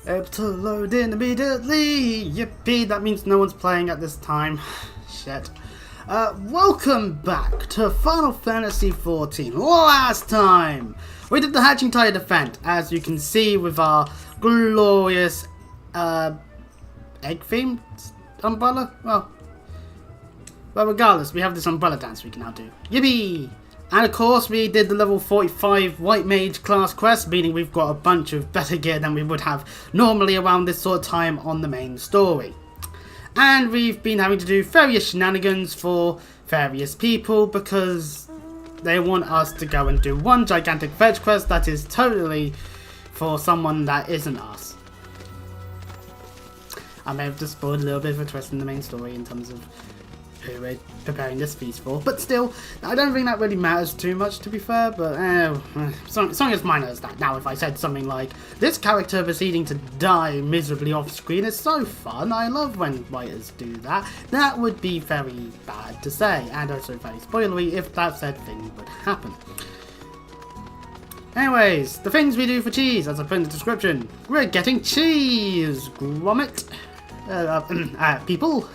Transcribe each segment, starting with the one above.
Able to load in immediately. Yippee, that means no one's playing at this time. Shit. Welcome back to Final Fantasy XIV. Last time we did the Hatching Tide event, as you can see with our glorious egg-themed umbrella. Well, regardless, we have this umbrella dance we can now do. Yippee! And of course, we did the level 45 White Mage class quest, meaning we've got a bunch of better gear than we would have normally around this sort of time on the main story. And we've been having to do various shenanigans for various people because they want us to go and do one gigantic fetch quest that is totally for someone that isn't us. I may have just spoiled a little bit of a twist in the main story in terms of who we're preparing this feast for, but still, I don't think that really matters too much, to be fair, but something as minor as that. Now, if I said something like, this character proceeding to die miserably off screen is so fun, I love when writers do that, that would be very bad to say, and also very spoilery if that said thing would happen. Anyways, the things we do for cheese, as I put in the description. We're getting cheese, Gromit. People.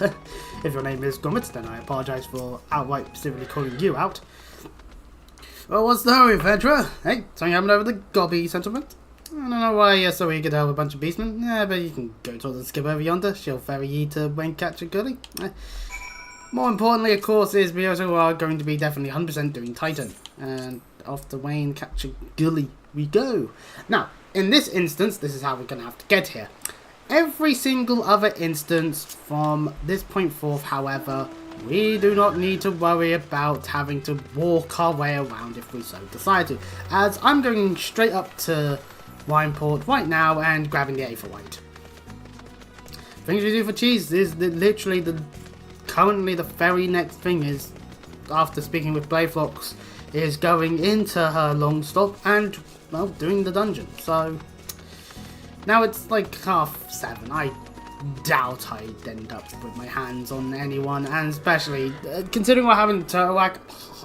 If your name is Gromit, then I apologise for outright specifically calling you out. Well, what's the hurry, Fedra? Hey, something happened over the gobby sentiment? I don't know why you're so eager to help a bunch of beastmen. Yeah, but you can go towards the skip over yonder. She'll ferry you to when catch a goodie. More importantly, of course, is we also are going to be definitely 100% doing Titan. And off to Wayne catch a gully we go. Now, in this instance, this is how we're going to have to get here. Every single other instance from this point forth, however, we do not need to worry about having to walk our way around if we so decide to, as I'm going straight up to Wineport right now and grabbing the Aetherite. Things we do for cheese is literally currently the very next thing is, after speaking with Blayflox, is going into her long stop and, well, doing the dungeon. So now it's like 7:30. I doubt I'd end up with my hands on anyone, and especially considering what happened to like,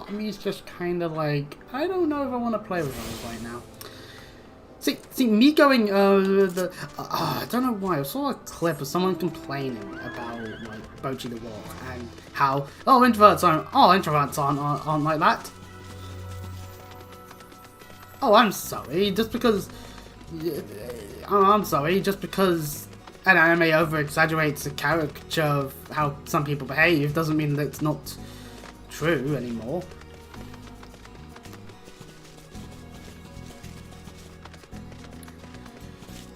I mean, it's just kind of like, I don't know if I want to play with her right now. See, me going, I don't know why, I saw a clip of someone complaining about, like, Bochi the Walk, and how, introverts aren't like that. Oh, I'm sorry, just because an anime over-exaggerates a caricature of how some people behave doesn't mean that it's not true anymore.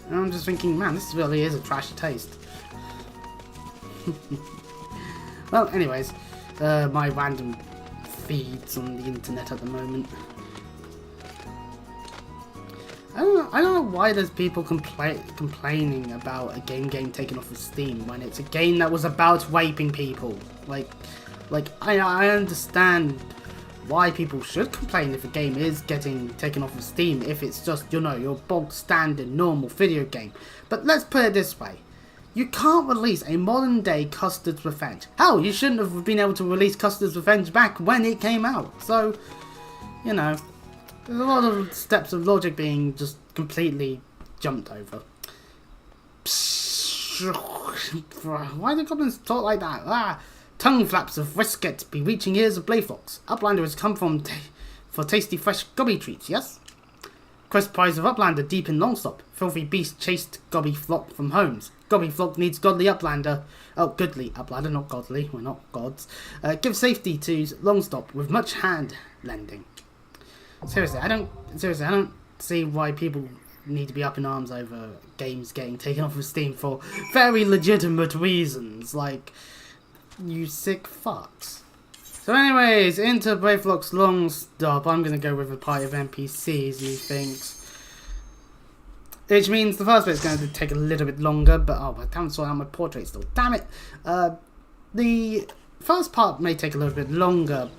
And I'm just thinking, man, this really is a trash taste. Well, anyways, my random feeds on the internet at the moment. I don't know why there's people complaining about a game taken off of Steam when it's a game that was about raping people. Like I understand why people should complain if a game is getting taken off of Steam if it's just, you know, your bog standard normal video game. But let's put it this way. You can't release a modern day Custard's Revenge. Hell, you shouldn't have been able to release Custard's Revenge back when it came out. So, you know, there's a lot of steps of logic being just completely jumped over. Why do goblins talk like that? Tongue flaps of Brisket be reaching ears of Blayflox. Uplander has come for tasty fresh gobby treats, yes? Quest prize of Uplander deep in Longstop. Filthy beast chased gobby flock from homes. Gobby flock needs godly Uplander. Oh, goodly Uplander, not godly. We're not gods. Give safety to Longstop with much hand lending. Seriously, I don't see why people need to be up in arms over games getting taken off of Steam for very legitimate reasons, like, you sick fucks. So anyways, into Blayflox's long stop, I'm gonna go with a party of NPCs, he thinks. Which means the first bit's gonna take a little bit longer, but I haven't sorted out my portrait still, damn it! The first part may take a little bit longer,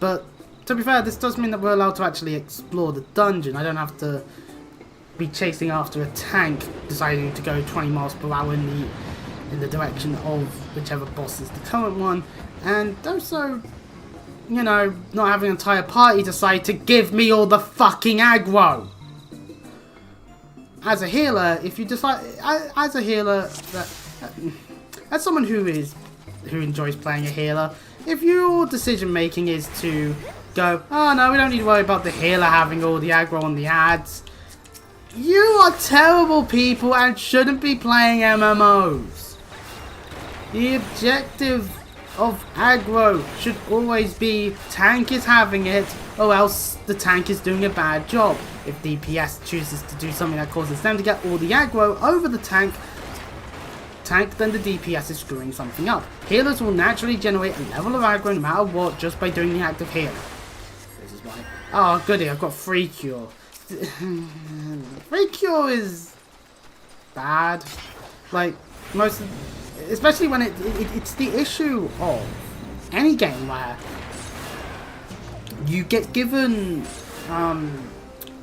but to be fair, this does mean that we're allowed to actually explore the dungeon. I don't have to be chasing after a tank deciding to go 20 miles per hour in the direction of whichever boss is the current one, and also, you know, not having an entire party decide to give me all the fucking aggro. as a healer, if you decide, as a healer, as someone who enjoys playing a healer, if your decision making is to go, oh no, we don't need to worry about the healer having all the aggro on the ads, you are terrible people and shouldn't be playing MMOs. The objective of aggro should always be tank is having it, or else the tank is doing a bad job. If DPS chooses to do something that causes them to get all the aggro over the tank, then the DPS is screwing something up. Healers will naturally generate a level of aggro no matter what just by doing the act of healing. This is why. Oh goody, I've got free cure. Free cure is bad. Like most, especially when it's the issue of any game where you get given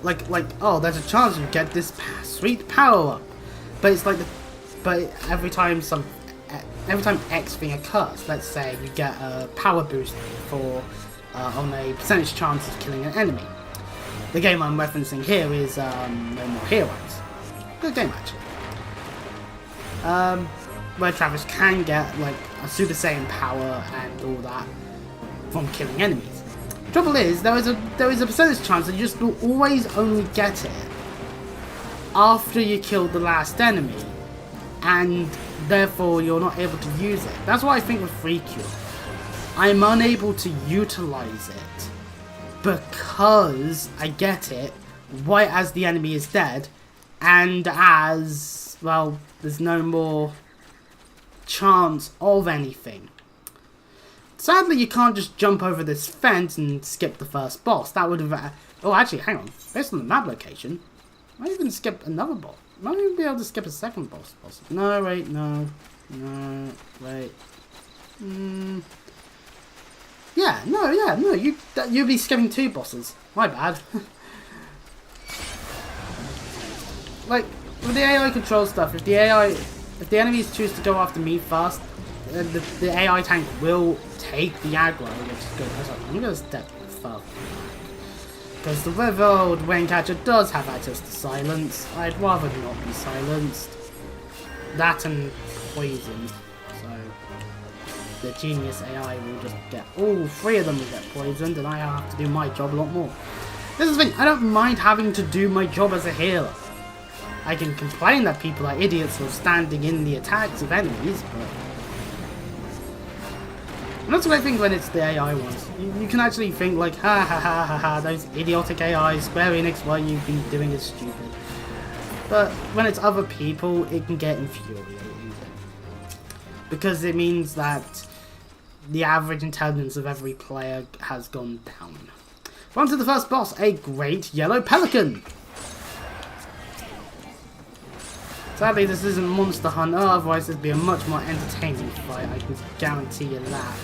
like oh, there's a chance you get this sweet power up, but it's like but every time X thing occurs, let's say you get a power boost for on a percentage chance of killing an enemy. The game I'm referencing here is No More Heroes. Good game actually. Where Travis can get like a Super Saiyan power and all that from killing enemies. Trouble is, there is a percentage chance that you just will always only get it after you killed the last enemy, and therefore you're not able to use it. That's what I think with Free Cure. I'm unable to utilize it because I get it right as the enemy is dead, and as, well, there's no more chance of anything. Sadly, you can't just jump over this fence and skip the first boss. That would have... oh, actually, hang on. Based on the map location, I might even skip another boss. Might even be able to skip a second boss. No, wait, no. No, wait. Yeah, no, you'd be skipping 2 bosses. My bad. Like, with the AI control stuff, if the enemies choose to go after me first, the AI tank will take the aggro, which is good. I'm going to step further. Because the revealed Wayne-Catcher does have access to silence. I'd rather not be silenced. That and poisoned. So the genius AI will just get, all 3 of them will get poisoned, and I have to do my job a lot more. This is the thing, I don't mind having to do my job as a healer. I can complain that people are idiots for standing in the attacks of enemies, but... and that's what I think when it's the AI ones. You can actually think like, ha ha ha ha ha, those idiotic AIs, Square Enix, what you've been doing is stupid. But when it's other people, it can get infuriating. Because it means that the average intelligence of every player has gone down. On to the first boss, a great yellow pelican! Sadly, this isn't Monster Hunter, otherwise it'd be a much more entertaining fight, I can guarantee you that.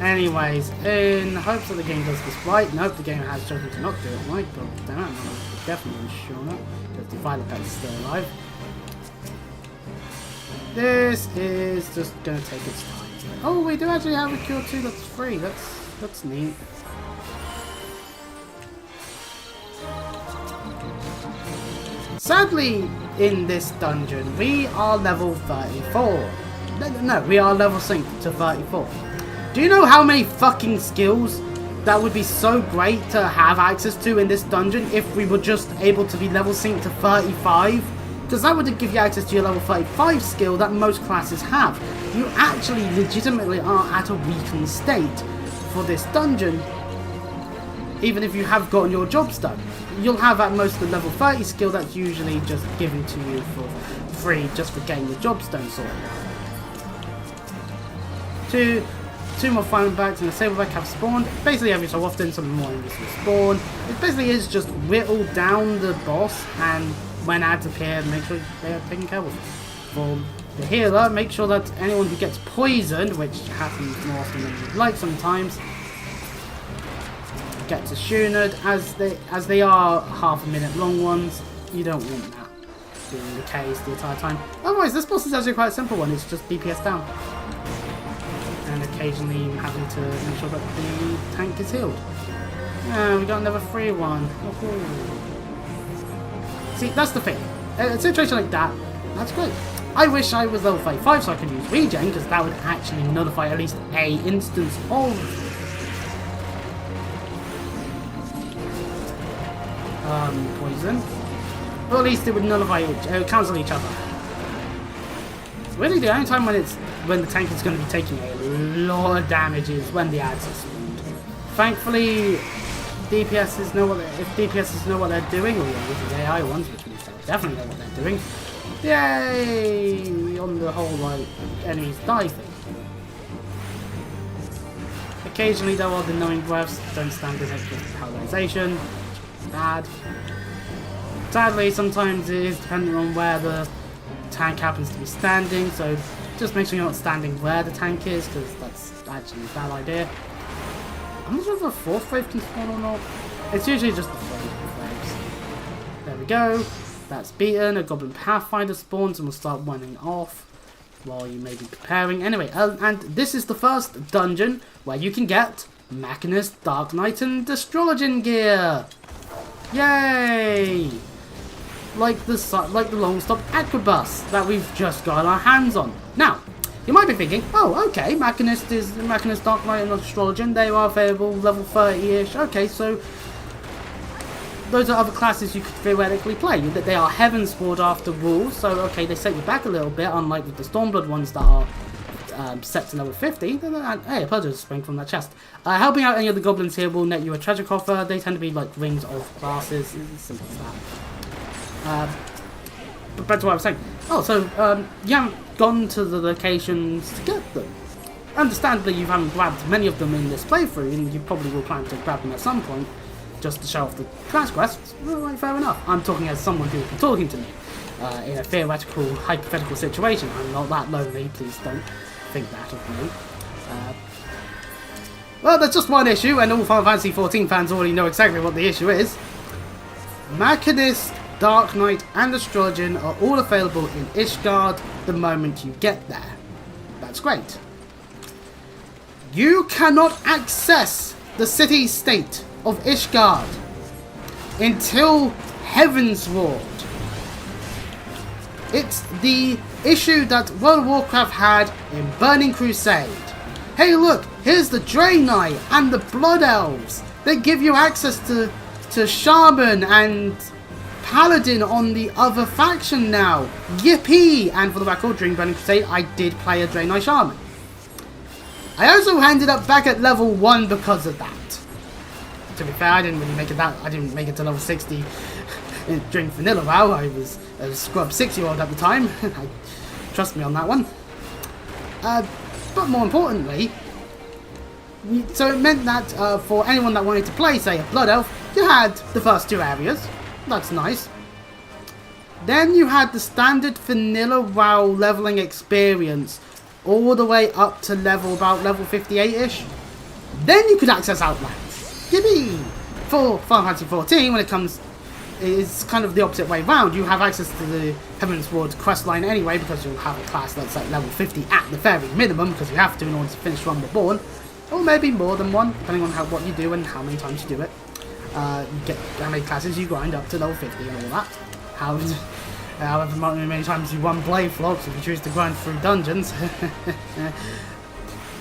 Anyways, in hopes that the game does this right, nope, the game has chosen to not do it right, god damn it, I'm definitely sure not, because the Violet Pet is still alive. This is just gonna take its time. Oh, we do actually have a cure too, that's free, that's neat. Sadly, in this dungeon, we are level 34. No, we are level synced to 34. Do you know how many fucking skills that would be so great to have access to in this dungeon if we were just able to be level synced to 35? Because that would give you access to your level 35 skill that most classes have. You actually legitimately are at a weakened state for this dungeon, even if you have gotten your jobs done. You'll have at most the level 30 skill that's usually just given to you for free just for getting the jobs done sorted. Two more final backs and a saberback have spawned. Basically every so often some more enemies will spawn. It basically is just whittle down the boss, and when ads appear, make sure they are taken care of. For the healer, make sure that anyone who gets poisoned, which happens more often than you'd like sometimes, gets assured, as they are half a minute long ones. You don't want that being the case the entire time. Otherwise, this boss is actually quite a simple one. It's just DPS down, and occasionally having to make sure that the tank is healed. Yeah, we got another free one. Oh. See, that's the thing. A situation like that, that's great. I wish I was level 35 so I could use regen, because that would actually nullify at least a instance of poison. Or at least it would nullify cancel each other. Really, the only time when the tank is going to be taking a lot of damage is when the ads are spawned. Thankfully, DPSs know if DPSs know what they're doing, or the AI ones, which means they'll definitely know what they're doing. Yay! On the whole, like, enemies die thing. Occasionally, though, all the knowing breaths don't stand in extra paralyzation. Bad. Sadly, sometimes it is dependent on where the tank happens to be standing, so just make sure you're not standing where the tank is, because that's actually a bad idea. I'm not sure if the 4th wave can spawn or not. It's usually just the 4th waves. There we go. That's beaten. A Goblin Pathfinder spawns and will start running off while you may be preparing. Anyway, and this is the first dungeon where you can get Machinist, Dark Knight, and Astrologian gear. Yay! Like the long-stop Aquabus that we've just got our hands on. Now, you might be thinking, oh, okay, Machinist, Dark Knight, and Astrologian, they are available level 30-ish. Okay, so those are other classes you could theoretically play. They are Heavensward after all, so okay, they set you back a little bit, unlike with the Stormblood ones that are set to level 50. Hey, a pleasure to spring from that chest. Helping out any of the goblins here will net you a treasure coffer. They tend to be like rings of classes. It's simple as that. But back to what I was saying. Oh, so you haven't gone to the locations to get them. Understandably, you haven't grabbed many of them in this playthrough, and you probably will plan to grab them at some point, just to show off the class quests. Right, fair enough. I'm talking as someone who's been talking to me in a theoretical, hypothetical situation. I'm not that lonely, please don't think that of me. Well, there's just one issue, and all Final Fantasy XIV fans already know exactly what the issue is. Machinist, Dark Knight, and Astrologian are all available in Ishgard the moment you get there. That's great. You cannot access the city-state of Ishgard until Heavensward. It's the issue that World of Warcraft had in Burning Crusade. Hey look, here's the Draenei and the Blood Elves. They give you access to Shaman and Paladin on the other faction now. Yippee! And for the record, during Burning Crusade, I did play a Draenei Shaman. I also ended up back at level 1 because of that. To be fair, I didn't really make it that. I didn't make it to level 60 during Vanilla WoW. I was a scrub 6-year-old at the time. Trust me on that one. But more importantly, so it meant that for anyone that wanted to play, say, a Blood Elf, you had the first 2 areas. That's nice. Then you had the standard Vanilla WoW leveling experience all the way up to about level 58-ish. Then you could access Outlands. Yippee! For Final Fantasy XIV, when it comes, it's kind of the opposite way round. You have access to the Heavensward questline anyway, because you'll have a class that's at level 50 at the very minimum, because you have to in order to finish Run Reborn, or maybe more than one, depending on what you do and how many times you do it. You get how many classes you grind up to level 50 and all that. However many times you run Blade Flocks if you choose to grind through dungeons.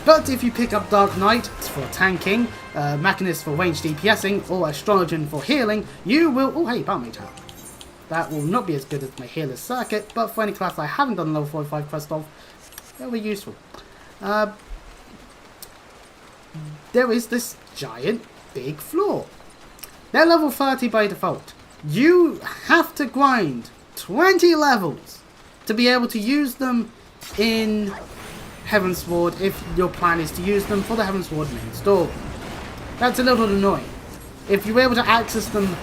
But if you pick up Dark Knight for tanking, Machinist for range DPSing, or Astrologian for healing, you will... Oh, hey, Power Mage Hat. That will not be as good as my Healer's Circuit, but for any class I haven't done level 45 quest of, they'll be useful. There is this giant, big flaw. They're level 30 by default. You have to grind 20 levels to be able to use them in Heavensward if your plan is to use them for the Heavensward main story. That's a little annoying. If you're able to access them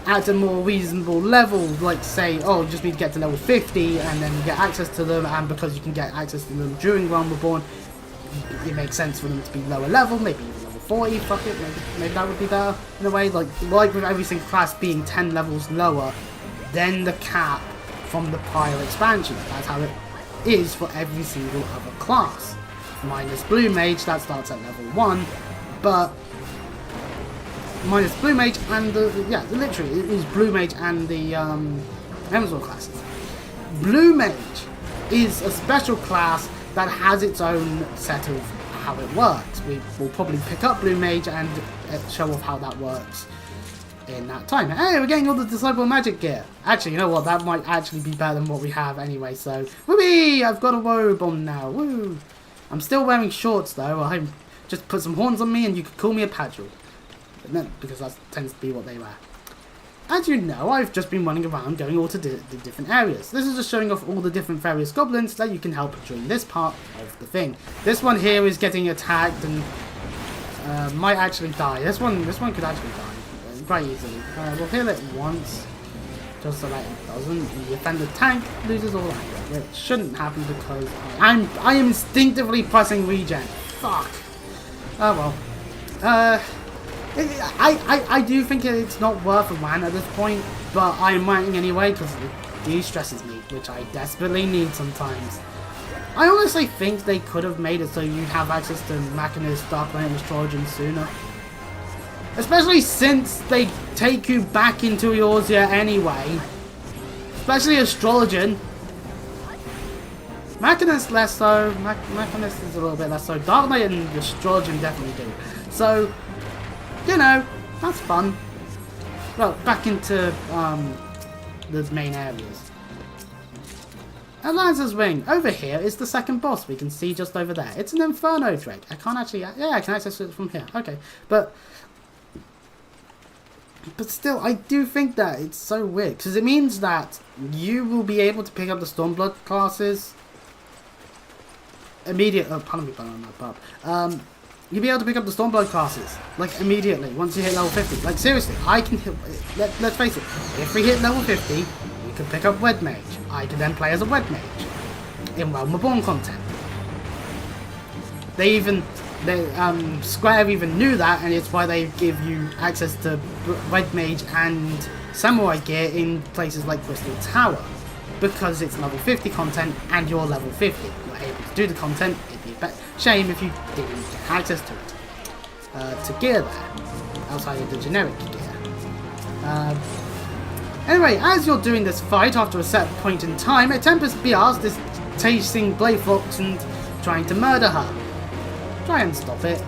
at a more reasonable level, like say, oh, you just need to get to level 50 and then you get access to them, and because you can get access to them during Realm Reborn, it makes sense for them to be lower level, maybe even level 40, fuck it, maybe that would be better in a way, like with every single class being 10 levels lower than the cap from the prior expansions. That's how it is for every single other class. Minus Blue Mage, that starts at level 1, but minus Blue Mage and the, yeah, literally, it is Blue Mage and the All classes. Blue Mage is a special class that has its own set of how it works. We will probably pick up Blue Mage and show off how that works in that time. Hey, we're getting all the Disciple Magic gear. Actually, you know what? That might actually be better than what we have anyway, so... Whee! I've got a robe on now. Woo! I'm still wearing shorts, though. I just put some horns on me and you could call me a Padgel. But no, because that tends to be what they wear. As you know, I've just been running around going all to the different areas. This is just showing off all the different various goblins that you can help during this part of the thing. This one here is getting attacked and might actually die. This one could actually die quite easily. We'll heal it once, just so that it doesn't. The offender tank loses all that, which shouldn't happen because I am instinctively pressing regen. Fuck. Oh well. I do think it's not worth a rant at this point, but I'm ranting anyway because it de-stresses me, which I desperately need sometimes. I honestly think they could have made it so you'd have access to Machinist, Dark Knight, and Astrologian sooner. Especially since they take you back into Eorzea anyway. Especially Astrologian. Machinist less so. Machinist is a little bit less so. Dark Knight and Astrologian definitely do. So... you know, that's fun. Well, back into the main areas. Alliance's Ring. Over here is the second boss we can see just over there. It's an Inferno Drake. I can't actually... yeah, I can access it from here. Okay. But still, I do think that it's so weird. Because it means that you will be able to pick up the Stormblood classes immediately. Oh, pardon me, on my pub. You'll be able to pick up the Stormblood classes, like, immediately, once you hit level 50. Like, seriously, I can hit... let's face it, if we hit level 50, we can pick up Wed Mage. I can then play as a Wed Mage in Realm Reborn content. Square even knew that, and it's why they give you access to Wed Mage and Samurai gear in places like Crystal Tower. Because it's level 50 content, and you're level 50. You're able to do the content. It'd be a shame if you didn't get access to it. To gear there, outside of the generic gear. Anyway, as you're doing this fight after a set point in time, a Tempest Biast is chasing Blayfox and trying to murder her. Try and stop it.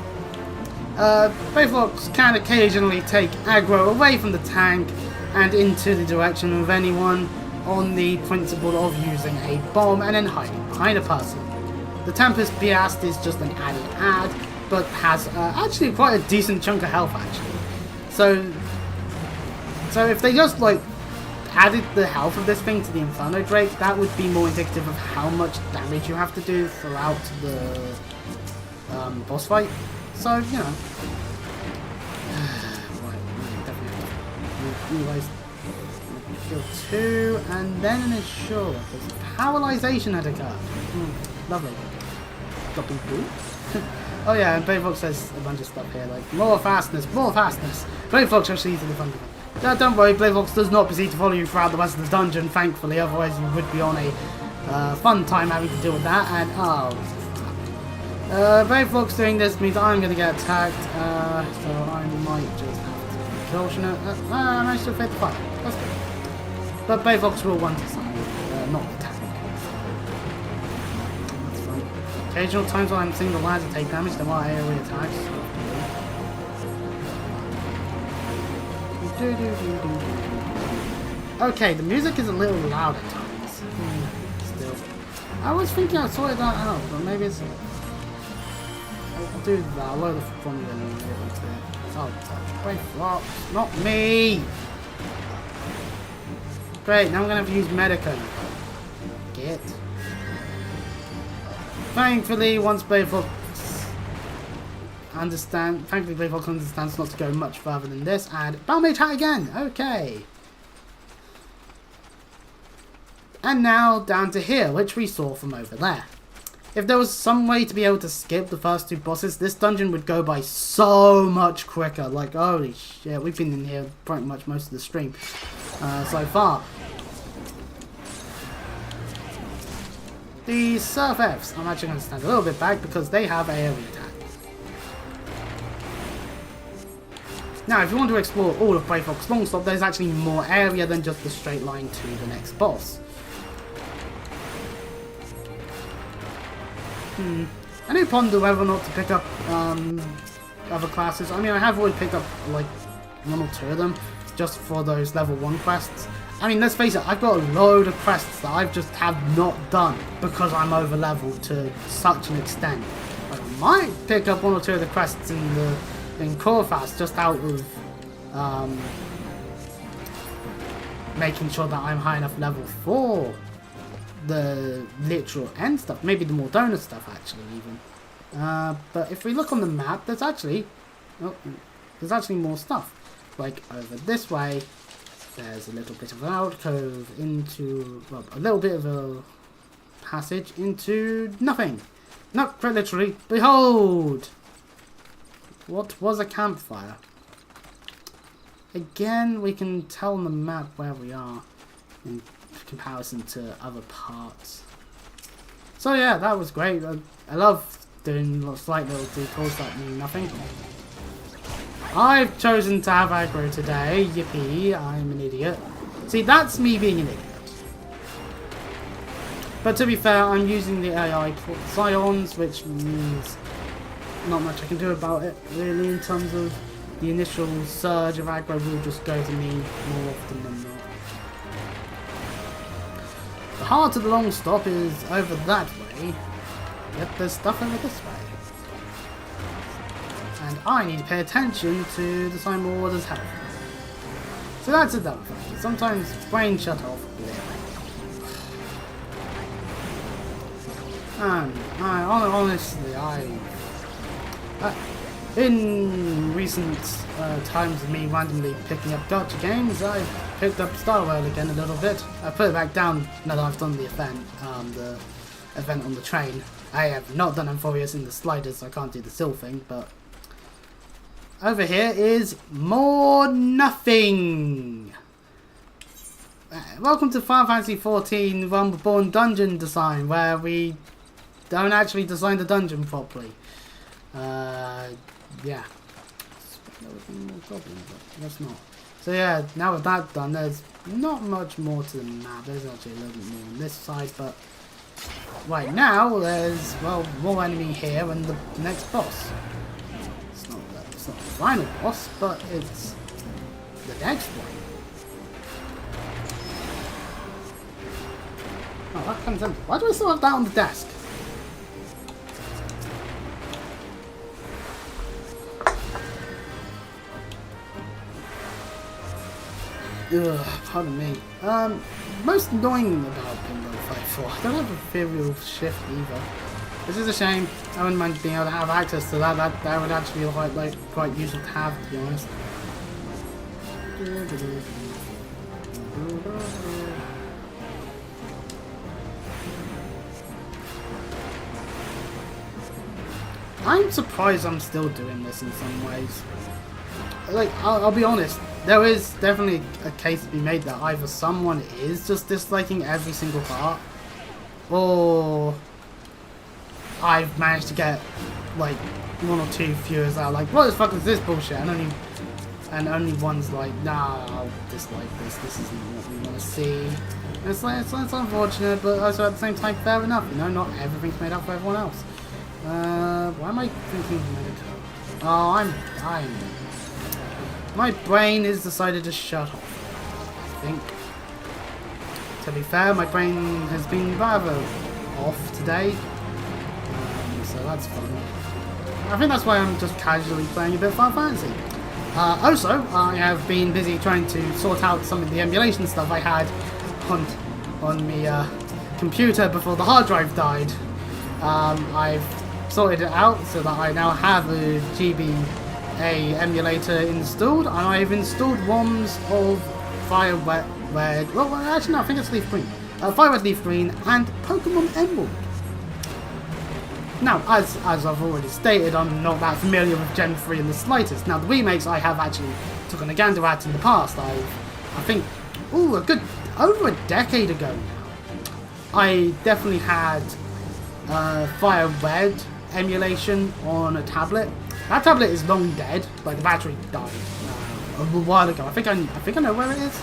Blayfox can occasionally take aggro away from the tank and into the direction of anyone on the principle of using a bomb and then hiding behind a person. The Tempest Biast is just an added but has actually quite a decent chunk of health actually. So if they just like added the health of this thing to the Inferno Drake, that would be more indicative of how much damage you have to do throughout the boss fight. So, you know. Right, definitely. Anyways, kill 2, and then an ensure, because paralyzation had occurred. Lovely. Dropping blue. Oh yeah, and Blayfox says a bunch of stuff here, like, more fastness, more fastness. Blayfox actually easily fun. Don't worry, Blayfox does not proceed to follow you throughout the rest of the dungeon, thankfully, otherwise you would be on a fun time having to deal with that, and Blayfox doing this means I'm going to get attacked, so I might just have to caution it. I managed to fit the fire. That's good. But Blayfox will want to something, not attack. That's fine. Occasional times when I'm seeing the ladder take damage, there are AoE attacks. Okay, the music is a little loud at times. Still. I was thinking I sorted that out, but maybe it's... I'll do that. I'll load the formula and then get into it. Oh, wait, what? Not me! Great, now I'm gonna have to use Medico. Get. Thankfully, once Blayfox understands not to go much further than this, and Balmage Hat again! Okay. And now down to here, which we saw from over there. If there was some way to be able to skip the first 2 bosses, this dungeon would go by so much quicker. Like, holy shit, we've been in here pretty much most of the stream so far. The Surf Fs, I'm actually going to stand a little bit back because they have AoE attack. Now, if you want to explore all of Brave Fox Longstop, there's actually more area than just the straight line to the next boss. I do ponder whether or not to pick up other classes. I mean, I have already picked up like 1 or 2 of them just for those level 1 quests. I mean, let's face it, I've got a load of quests that I've just have not done because I'm over leveled to such an extent. I might pick up 1 or 2 of the quests in Corfast just out of making sure that I'm high enough level for the literal end stuff, maybe the more donor stuff actually even. But if we look on the map, there's actually more stuff. Like over this way, there's a little bit of an alcove into, well, a little bit of a passage into nothing. Not quite literally. Behold! What was a campfire? Again, we can tell on the map where we are in comparison to other parts. So yeah, that was great. I love doing slight little detours that mean nothing. I've chosen to have aggro today. Yippee, I'm an idiot. See, that's me being an idiot. But to be fair, I'm using the AI Scions, which means not much I can do about it, really, in terms of the initial surge of aggro will just go to me more often than not. The heart of the long stop is over that way, yet there's stuff over this way. And I need to pay attention to the sign more orders health. So that's another thing. Sometimes brain shut off. And honestly, in recent times of me randomly picking up gacha games, I've picked up Star Rail again a little bit. I put it back down now that I've done the event on the train. I have not done Amphoreus in the slightest, so I can't do the Sil thing, but over here is more nothing. Welcome to Final Fantasy XIV Rumbleborn dungeon design, where we don't actually design the dungeon properly. Yeah. There would be more goblins, but that's not. So yeah, now with that done, there's not much more to the map. There's actually a little bit more on this side, but right now there's, well, more enemy here and the next boss. It's not the final boss, but it's the next one. Oh, that comes empty. Why do I still have that on the desk? Ugh, pardon me. Most annoying about Pinball Fight 4, I don't have a ethereal shift either. This is a shame. I wouldn't mind being able to have access to that. That would actually be quite useful to have, to be honest. I'm surprised I'm still doing this in some ways. Like, I'll be honest, there is definitely a case to be made that either someone is just disliking every single part, or I've managed to get like 1 or 2 viewers that are like, what the fuck is this bullshit? And only one's like, nah, I'll dislike this. This isn't what we want to see. And it's like, it's unfortunate, but also at the same time, fair enough. You know, not everything's made up for everyone else. Why am I thinking medical? Oh, my brain has decided to shut off, I think. To be fair, my brain has been rather off today. So that's fun. I think that's why I'm just casually playing a bit of Final Fantasy. Also, I have been busy trying to sort out some of the emulation stuff I had on the computer before the hard drive died. I've sorted it out so that I now have a GBA emulator installed, and I've installed ROMs of Fire Red, well actually no, I think it's Leaf Green. Fire Red, Leaf Green, and Pokemon Emerald. Now, as I've already stated, I'm not that familiar with Gen 3 in the slightest. Now, the remakes I have actually taken a gander at in the past. I think, over a decade ago now, I definitely had Fire Red emulation on a tablet, That tablet is long dead. Like the battery died a while ago. I think I know where it is.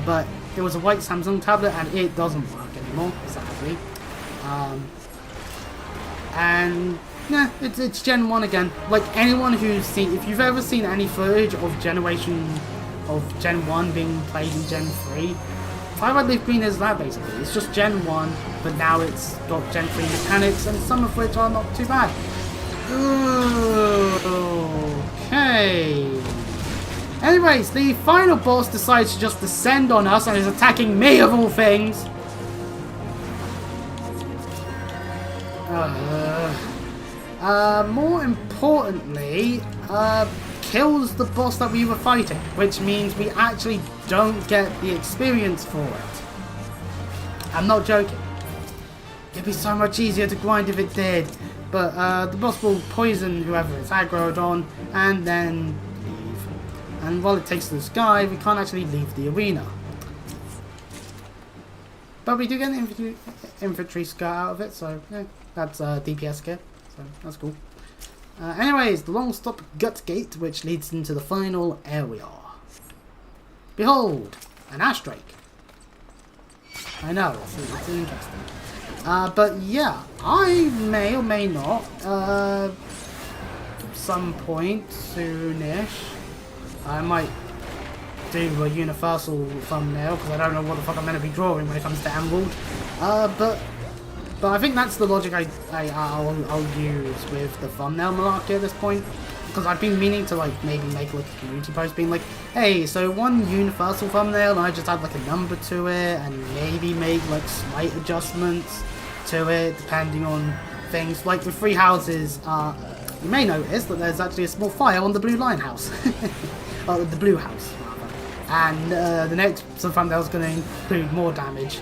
But it was a white Samsung tablet and it doesn't work anymore, sadly. And yeah, it's Gen 1 again. Like anyone who's seen, if you've ever seen any footage of Gen 1 being played in Gen 3, FFXIV Leaf Green is that basically. It's just Gen 1, but now it's got Gen 3 mechanics, and some of which are not too bad. Okay. Anyways, the final boss decides to just descend on us and is attacking me of all things. More importantly, kills the boss that we were fighting, which means we actually don't get the experience for it. I'm not joking. It'd be so much easier to grind if it did, but the boss will poison whoever it's aggroed on and then leave. And while it takes the sky, we can't actually leave the arena. But we do get an infantry skill out of it, so yeah, that's a DPS skill, so that's cool. Anyways, the long stop gut gate, which leads into the final area. Behold, an ash drake. I know, it's interesting. But yeah, I may or may not, some point soonish, I might do a universal thumbnail because I don't know what the fuck I'm meant to be drawing when it comes to Emerald. But I think that's the logic I'll use with the thumbnail malarkey at this point, because I've been meaning to like maybe make like a community post being like, hey, so one universal thumbnail and I just add like a number to it and maybe make like slight adjustments to it depending on things. Like with Three Houses, you may notice that there's actually a small fire on the blue line house. Oh, the blue house rather. And the next thumbnail is going to include more damage.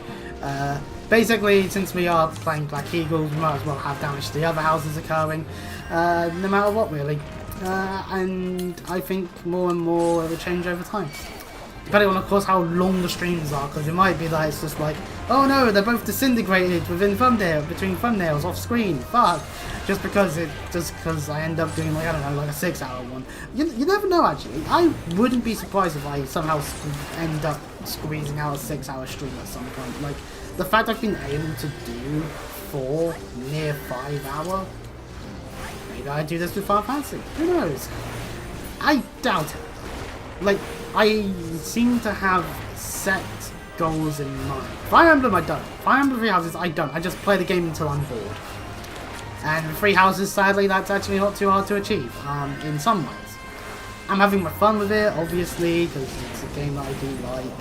Basically, since we are playing Black Eagles, we might as well have damage to the other houses occurring, no matter what really. And I think more and more it will change over time. Depending on, of course, how long the streams are, because it might be that it's just like, oh no, they're both disintegrated between thumbnails off screen, fuck. Just because I end up doing like, I don't know, like a 6-hour one. You never know actually. I wouldn't be surprised if I somehow end up squeezing out a 6-hour stream at some point. Like, the fact I've been able to do 4 near 5-hour, maybe I do this with Final Fantasy. Who knows? I doubt it. Like, I seem to have set goals in mind. Fire Emblem I don't. Fire Emblem Three Houses I don't. I just play the game until I'm bored. And with Three Houses, sadly, that's actually not too hard to achieve, in some ways. I'm having my fun with it, obviously, because it's a game that I do like.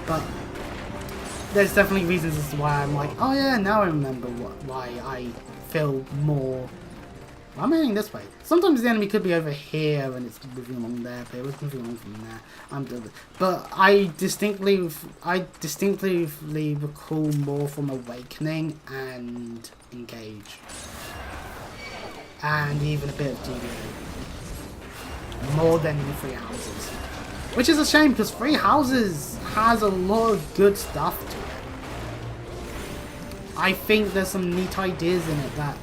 But there's definitely reasons as to why I'm like, oh yeah, now I remember why I feel more... Why am I heading this way? Sometimes the enemy could be over here and it's moving along there, but it was moving along from there. I'm doing it. But I distinctly recall more from Awakening and Engage. And even a bit of DBA. More than Three Houses. Which is a shame, because Three Houses has a lot of good stuff to it. I think there's some neat ideas in it that,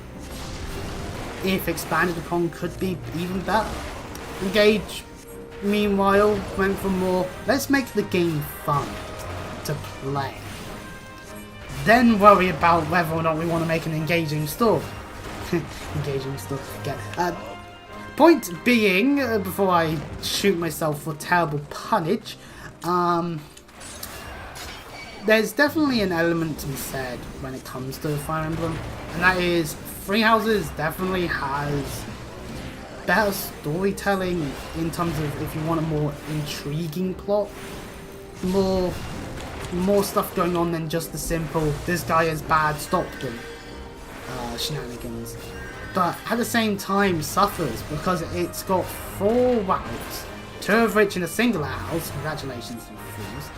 if expanded upon, could be even better. Engage, meanwhile, went for more, let's make the game fun to play. Then worry about whether or not we want to make an engaging story. Engaging story, again. Point being, before I shoot myself for terrible punnage, there's definitely an element to be said when it comes to Fire Emblem, and that is Three Houses definitely has better storytelling in terms of if you want a more intriguing plot, more stuff going on than just the simple this guy is bad, stop them shenanigans. But at the same time suffers because it's got 4 routes, 2 of which in a singular house. Congratulations, you fools.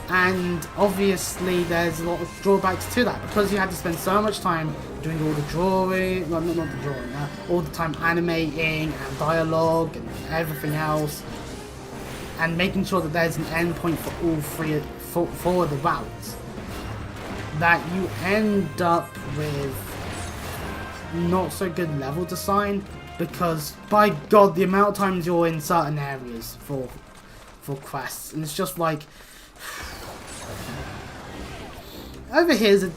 And obviously there's a lot of drawbacks to that, because you had to spend so much time doing all the drawing, well, not the drawing, all the time animating and dialogue and everything else, and making sure that there's an endpoint for all 4 of the routes, that you end up with not so good level design, because by God, the amount of times you're in certain areas for quests, and it's just like over here's a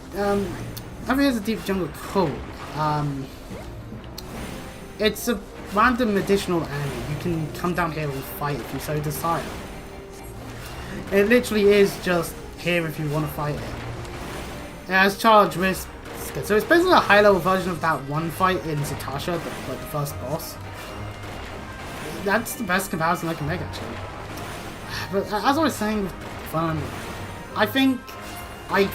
deep jungle. Cool. It's a random additional enemy. You can come down here and fight if you so desire. It literally is just here if you want to fight it. It has charge risk, so it's basically a high-level version of that one fight in Zatasha, like the first boss. That's the best comparison I can make, actually. But as I was saying, I think I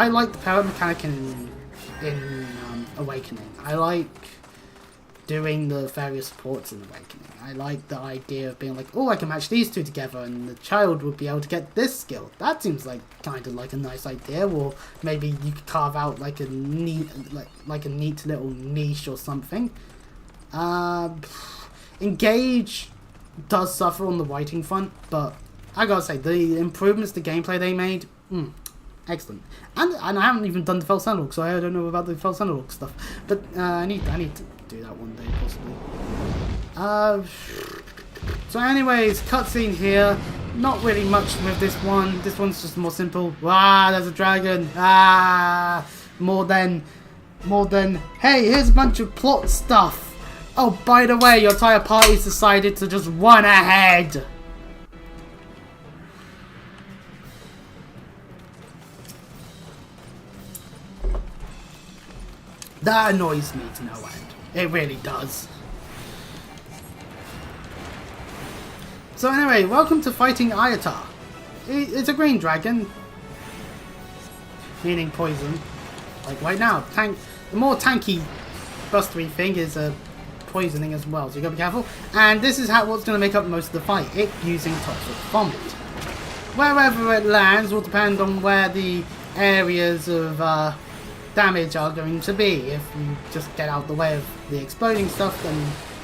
like the parrot mechanic in Awakening. I like doing the various supports in Awakening. I like the idea of being like, oh, I can match these two together and the child would be able to get this skill. That seems like kind of like a nice idea. Or maybe you could carve out like a neat little niche or something. Engage does suffer on the writing front, but I gotta say, the improvements to gameplay they made, excellent. And I haven't even done the Fell Sentinel, so I don't know about the Fell Sentinel stuff. But I need to do that one day, possibly. So anyways, cutscene here. Not really much with this one. This one's just more simple. Ah, there's a dragon. Ah, more than. Hey, here's a bunch of plot stuff. Oh, by the way, your entire party's decided to just run ahead. That annoys me to no end. It really does. So anyway, welcome to fighting Ayatar. It's a green dragon. Meaning poison. Like right now, the more tanky bustery thing is poisoning as well, so you gotta be careful. And this is what's gonna make up most of the fight. It using toxic vomit. Wherever it lands will depend on where the areas of damage are going to be. If you just get out the way of the exploding stuff, then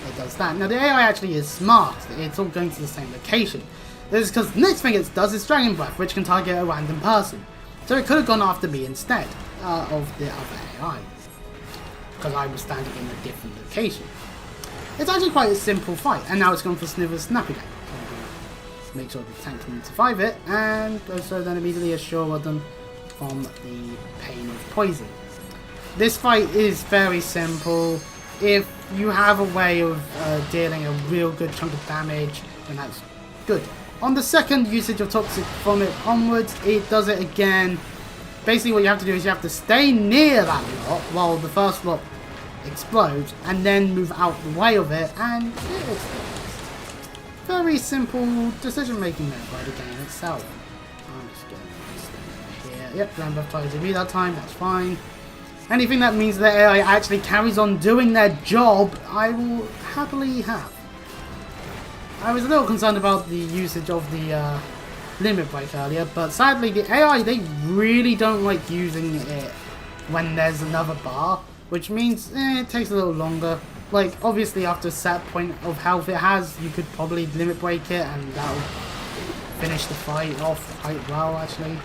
it does that. Now the AI actually is smart. It's all going to the same location. This is because the next thing it does is Dragon Breath, which can target a random person. So it could have gone after me instead of the other AI, because I was standing in a different location. It's actually quite a simple fight, and now it's gone for Sniver's Snap again. So make sure the tank can survive it, and also then immediately assure them from the pain of poison. This fight is very simple. If you have a way of dealing a real good chunk of damage, then that's good. On the second usage of Toxic Vomit onwards, it does it again. Basically what you have to do is you have to stay near that lot while the first lot explodes, and then move out the way of it, and it explodes. Very simple decision making there by the game itself. I'm just going to stay here. Yep, Grand Breath tries to be that time, that's fine. Anything that means that AI actually carries on doing their job, I will happily have. I was a little concerned about the usage of the limit break earlier, but sadly the AI, they really don't like using it when there's another bar, which means it takes a little longer. Like, obviously after a set point of health it has, you could probably limit break it and that'll finish the fight off quite well, actually.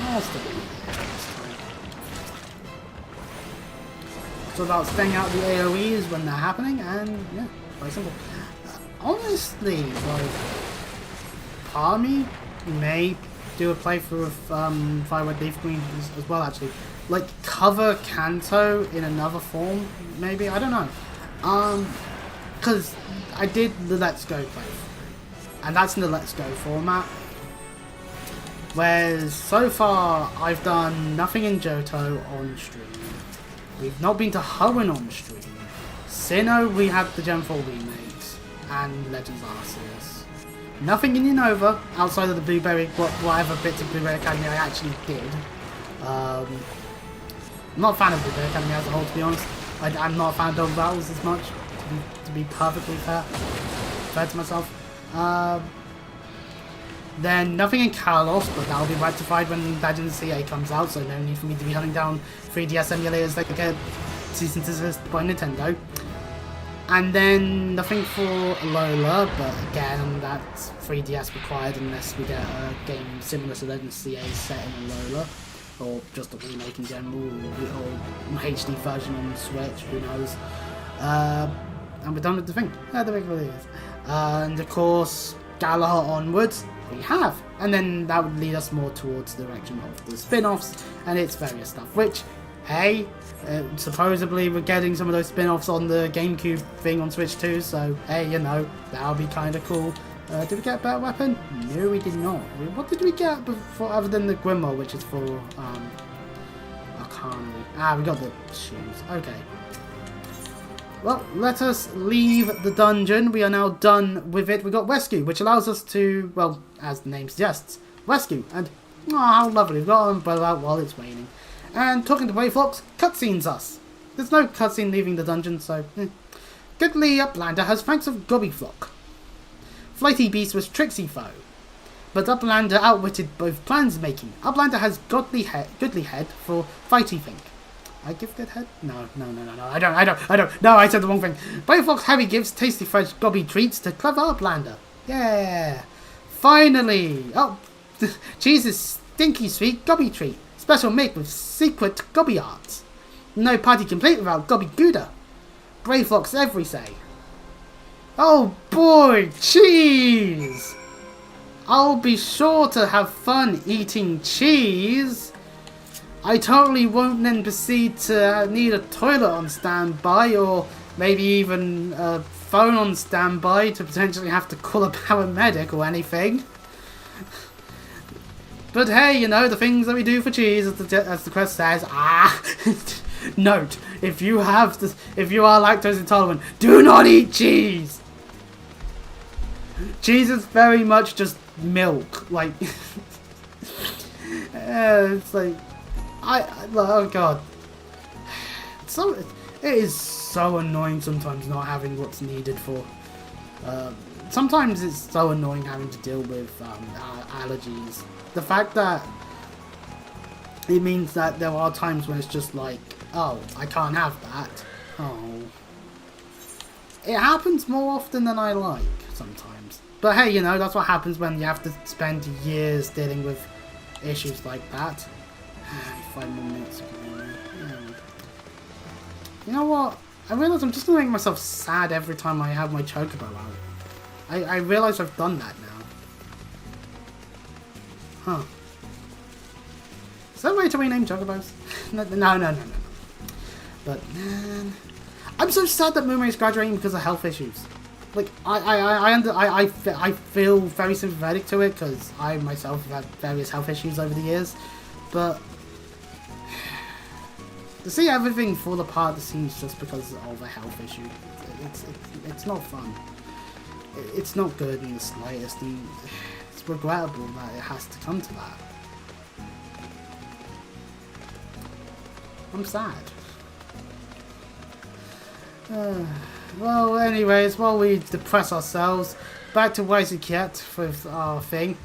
I'll still be here this time. So about staying out the AoEs when they're happening, and yeah, very simple. Honestly, like, part of me may do a playthrough of Fire Red Leaf Green as well, actually. Like, cover Kanto in another form, maybe? I don't know. Because I did the Let's Go playthrough, and that's in the Let's Go format. Whereas, so far, I've done nothing in Johto on stream. We've not been to Hoenn on stream. Sinnoh, we had the Gen 4 remakes, and Legends Arceus. Nothing in Unova, outside of the Blueberry, whatever bits of Blueberry Academy I actually did. I'm not a fan of Blueberry Academy as a whole, to be honest. I'm not a fan of Double Battles as much, to be perfectly fair to myself. Then nothing in Kalos, but that'll be rectified when Legends CA comes out, so no need for me to be hunting down 3DS emulators that get cease and desist by Nintendo. And then nothing for Alola, but again, that's 3DS required unless we get a game similar to Legends CA set in Alola. or just a remake in general, or HD version on Switch, who knows. And we're done with the thing. Yeah, the regular is. And of course, Galahad onwards, we have. And then that would lead us more towards the direction of the spin-offs and its various stuff, which, hey, supposedly we're getting some of those spin-offs on the GameCube thing on Switch too, so hey, you know, that'll be kind of cool. Did we get a better weapon? No, we did not. What did we get before, other than the Grimoire, which is for, Arcana? We got the shoes. Okay. Well, let us leave the dungeon. We are now done with it. We got Rescue, which allows us to, well, as the name suggests, rescue. And, oh, how lovely. We've got an umbrella out while it's raining. And talking to Brayflox, cutscenes us. There's no cutscene leaving the dungeon, so... Goodly Uplander has flanks of Gobbyflock. Flighty Beast was tricksy foe. But Uplander outwitted both plans making. Uplander has goodly head for fighty thing. I give good head? No. I don't. No, I said the wrong thing. Brayflox Harry gives tasty fresh gobby treats to clever Uplander. Yeah. Finally. Oh, cheese's stinky sweet gobby treat. Special make with secret gobby arts. No party complete without gobby gouda. Brayflox every say. Oh boy, cheese! I'll be sure to have fun eating cheese. I totally won't then proceed to need a toilet on standby, or maybe even a phone on standby to potentially have to call a paramedic or anything. But hey, you know, the things that we do for cheese, as the quest says. Note, if you are lactose intolerant, do not eat cheese. Cheese is very much just milk, like. It's like. Oh god. It is so annoying sometimes not having what's needed for. Sometimes it's so annoying having to deal with allergies. The fact that it means that there are times when it's just like, oh, I can't have that. Oh. It happens more often than I like sometimes. But hey, you know, that's what happens when you have to spend years dealing with issues like that. 5 more minutes. You know what? I realise I'm just going to make myself sad every time I have my chocobo out. I realise I've done that now. Huh. Is there a way to rename chocobos? No. But, man... I'm so sad that Moomerang is graduating because of health issues. Like, I feel very sympathetic to it because I myself have had various health issues over the years. But... to see everything fall apart seems just because of a health issue. It's not fun. It's not good in the slightest, and it's regrettable that it has to come to that. I'm sad. Well, anyways, while we depress ourselves, back to Wiseycat with our thing.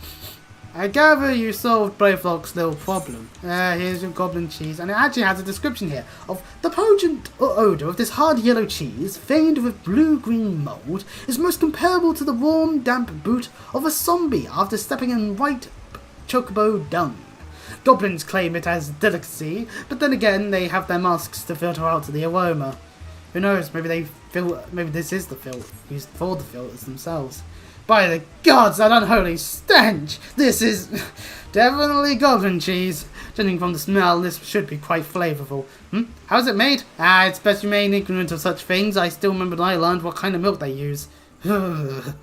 I gather you solved Brayflock's little problem. Here's your goblin cheese, and it actually has a description here of the pungent odour of this hard yellow cheese, veined with blue-green mould, is most comparable to the warm, damp boot of a zombie after stepping in white chocobo dung. Goblins claim it as delicacy, but then again they have their masks to filter out the aroma. Who knows, maybe this is the filter used for the filters themselves. By the gods, that unholy stench! This is definitely goblin cheese. Judging from the smell, this should be quite flavourful. How's it made? It's best you remain ignorant of such things. I still remember when I learned what kind of milk they use. I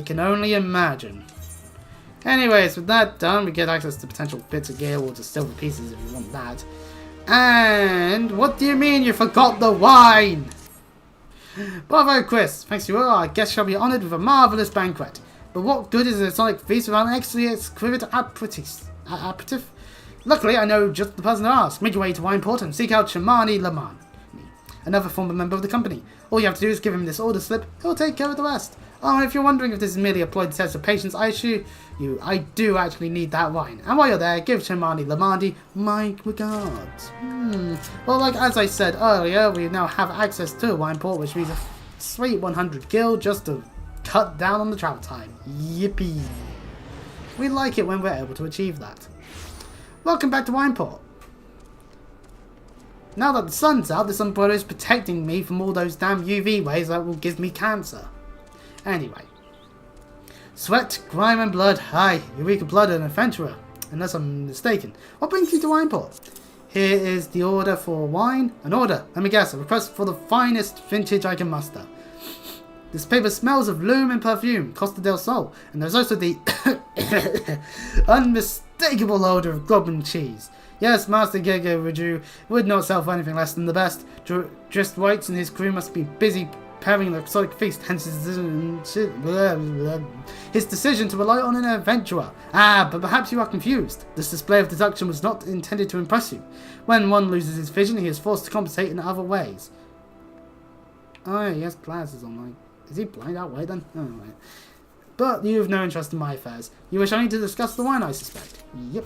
can only imagine. Anyways, with that done, we get access to potential bits of gear or just silver pieces if you want that. And what do you mean you forgot the wine? Bravo, Chris. Thanks to you all, our guest shall be honoured with a marvellous banquet. But what good is a sonic feast without an exquisite aperitif? Luckily, I know just the person to ask. Make your way to Wineport and seek out Shamani Laman, another former member of the company. All you have to do is give him this order slip. He'll take care of the rest. Oh, and if you're wondering if this is merely a ploy to test of patience, I assure you, I do actually need that wine. And while you're there, give Shamani Lamandi my regards. Well, like as I said earlier, we now have access to a wine port, which means a sweet 100 gil just to cut down on the travel time. Yippee. We like it when we're able to achieve that. Welcome back to Wineport. Now that the sun's out, this umbrella is protecting me from all those damn UV rays that will give me cancer. Anyway. Sweat, grime and blood. Aye, Eureka Blood and adventurer. Unless I'm mistaken. What brings you to Wineport? Here is the order for wine. An order. Let me guess. A request for the finest vintage I can muster. This paper smells of loom and perfume. Costa del Sol. And there's also the unmistakable odor of goblin cheese. Yes, Master Gege Raju would not sell for anything less than the best. Just Whites and his crew must be busy preparing the exotic feast, hence his decision to rely on an adventurer. Ah, but perhaps you are confused. This display of deduction was not intended to impress you. When one loses his vision, he is forced to compensate in other ways. Oh yeah, he has glasses on. Like, is he blind out way then? Oh, right. But you have no interest in my affairs. You wish only to discuss the wine, I suspect. Yep.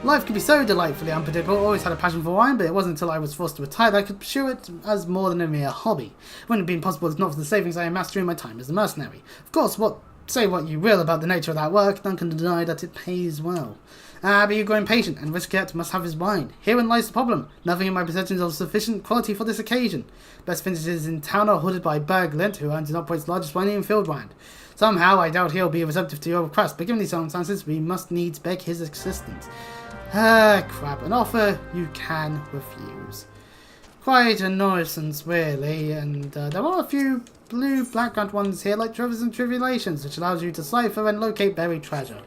Life could be so delightfully unpredictable. I always had a passion for wine, but it wasn't until I was forced to retire that I could pursue it as more than a mere hobby. It wouldn't have been possible if not for the savings I amassed during my time as a mercenary. Of course, say what you will about the nature of that work, none can deny that it pays well. But you grow impatient, and Risquet must have his wine. Herein lies the problem. Nothing in my possessions of sufficient quality for this occasion. Best vintages in town are hoarded by Berglint, who owns and operates the largest winery in Fieldbrand. Somehow, I doubt he'll be receptive to your request, but given these circumstances, we must needs beg his assistance. Crap. An offer you can refuse. Quite a nuisance, really, and there are a few blue background ones here, like Trivers and Tribulations, which allows you to cipher and locate buried treasure.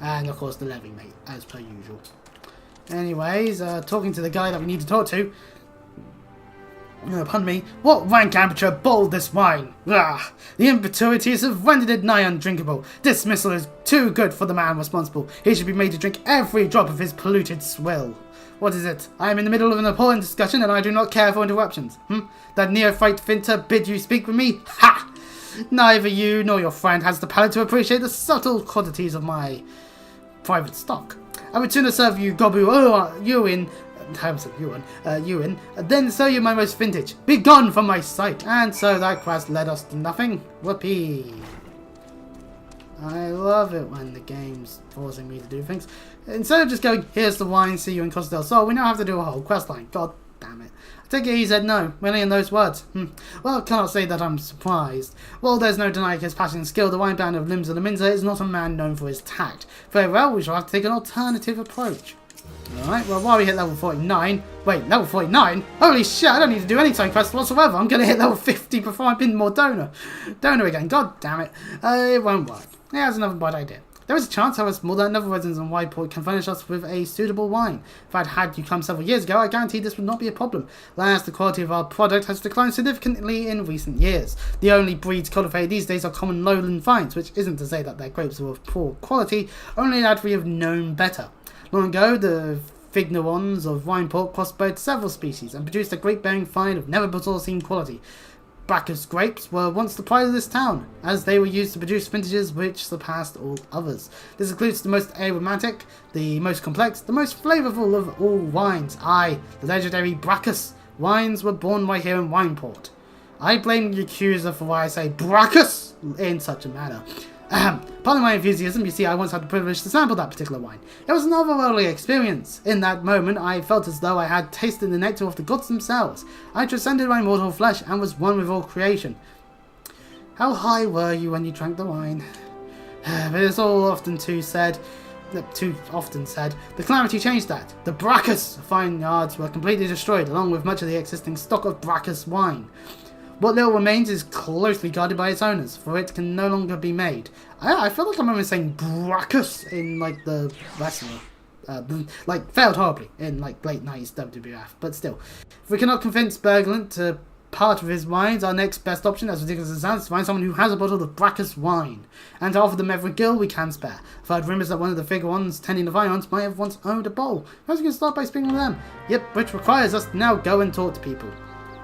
And, of course, the levy mate, as per usual. Anyways, talking to the guy that we need to talk to. Pardon me. What rank amateur bottled this wine? Ah, the impurities have rendered it nigh undrinkable. Dismissal is too good for the man responsible. He should be made to drink every drop of his polluted swill. What is it? I am in the middle of an important discussion and I do not care for interruptions. That neophyte Finter bid you speak with me? Ha! Neither you nor your friend has the palate to appreciate the subtle qualities of my private stock. I would sooner serve you Gobu Ewan, then sell you my most vintage. Be gone from my sight. And so that quest led us to nothing. Whoopee. I love it when the game's forcing me to do things. Instead of just going, here's the wine, see you in Costa del Sol, we now have to do a whole quest line. God damn it. I take it he said no, really in those words. Well, I cannot say that I'm surprised. Well, there's no denying his passion and skill. The wine band of Limbs of the Minza is not a man known for his tact. Very well, we shall have to take an alternative approach. Alright, well, while we hit level 49... Wait, level 49? Holy shit, I don't need to do any side quests whatsoever. I'm going to hit level 50 before I pin more donor. Donor again, god damn it. It won't work. Yeah, that's another bad idea. There is a chance, however small, that another residence on Wineport can furnish us with a suitable wine. If I'd had you come several years ago, I guarantee this would not be a problem. Alas, the quality of our product has declined significantly in recent years. The only breeds cultivated these days are common lowland vines, which isn't to say that their grapes are of poor quality, only that we have known better. Long ago, the Fignerons of Wineport crossbred several species and produced a grape-bearing vine of never before seen quality. Bacchus grapes were once the pride of this town, as they were used to produce vintages which surpassed all others. This includes the most aromatic, the most complex, the most flavourful of all wines. Aye, the legendary Bacchus wines were born right here in Wineport. I blame the accuser for why I say Bacchus in such a manner. Pardon my enthusiasm, you see I once had the privilege to sample that particular wine. It was an otherworldly experience. In that moment I felt as though I had tasted the nectar of the gods themselves. I transcended my mortal flesh and was one with all creation. How high were you when you drank the wine? But it's all often too often said. The calamity changed that. The Bacchus vineyards were completely destroyed, along with much of the existing stock of Bacchus wine. What little remains is closely guarded by its owners, for it can no longer be made. I feel like I remember saying Bacchus in like the wrestler. Like failed horribly in like late 90s WWF, but still. If we cannot convince Berglund to part of his wines, our next best option, as ridiculous as it sounds, is to find someone who has a bottle of Bacchus wine, and to offer them every gill we can spare. I've heard rumours that one of the Figurons tending the vineyards might have once owned a bowl. Perhaps we can start by speaking with them. Yep, which requires us to now go and talk to people.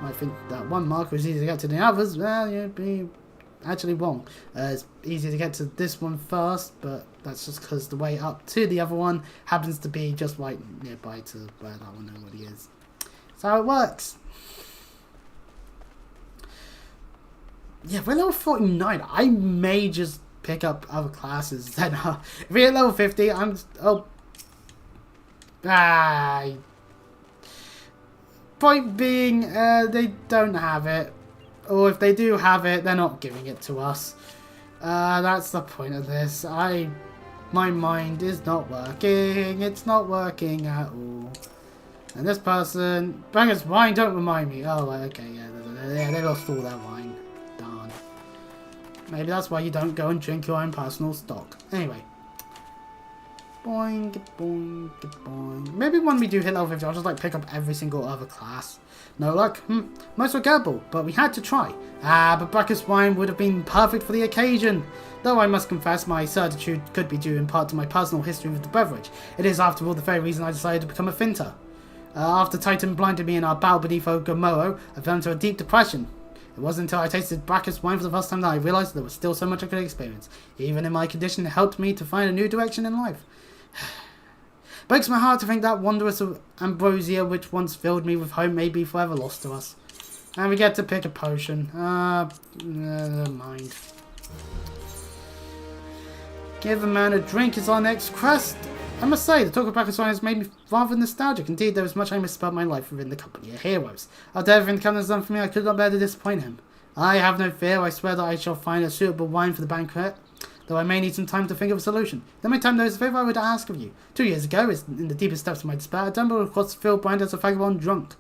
I think that one marker is easier to get to than the others. Well, you'd be actually wrong. It's easier to get to this one first, but that's just because the way up to the other one happens to be just right nearby to where that one already is. That's how it works. Yeah, we're level 49. I may just pick up other classes. Then if we hit level 50, I'm... Oh. Point being, they don't have it. Or if they do have it, they're not giving it to us. That's the point of this. My mind is not working. It's not working at all. And this person... Bangers, wine, don't remind me. Oh, okay, yeah, they lost all their wine. Darn. Maybe that's why you don't go and drink your own personal stock. Anyway. Boing, boing, boing. Maybe when we do hit level 50, I'll just like pick up every single other class. No luck? Most forgettable, but we had to try. But Brackus wine would have been perfect for the occasion. Though I must confess my certitude could be due in part to my personal history with the beverage. It is after all the very reason I decided to become a finter. After Titan blinded me in our battle beneath Ogomoro, I fell into a deep depression. It wasn't until I tasted Brackus wine for the first time that I realised there was still so much I could experience. Even in my condition, it helped me to find a new direction in life. Breaks my heart to think that wondrous ambrosia which once filled me with hope may be forever lost to us. And we get to pick a potion. Never mind. Give a man a drink is our next quest. I must say, the talk of Brackus wine has made me rather nostalgic. Indeed, there was much I miss about my life within the company of heroes. After everything the captain has done for me, I could not bear to disappoint him. I have no fear. I swear that I shall find a suitable wine for the banquet, though I may need some time to think of a solution. Then my time knows a favour I would ask of you. 2 years ago, in the deepest depths of my despair, I stumbled across Phil Brand as a vagabond drunk.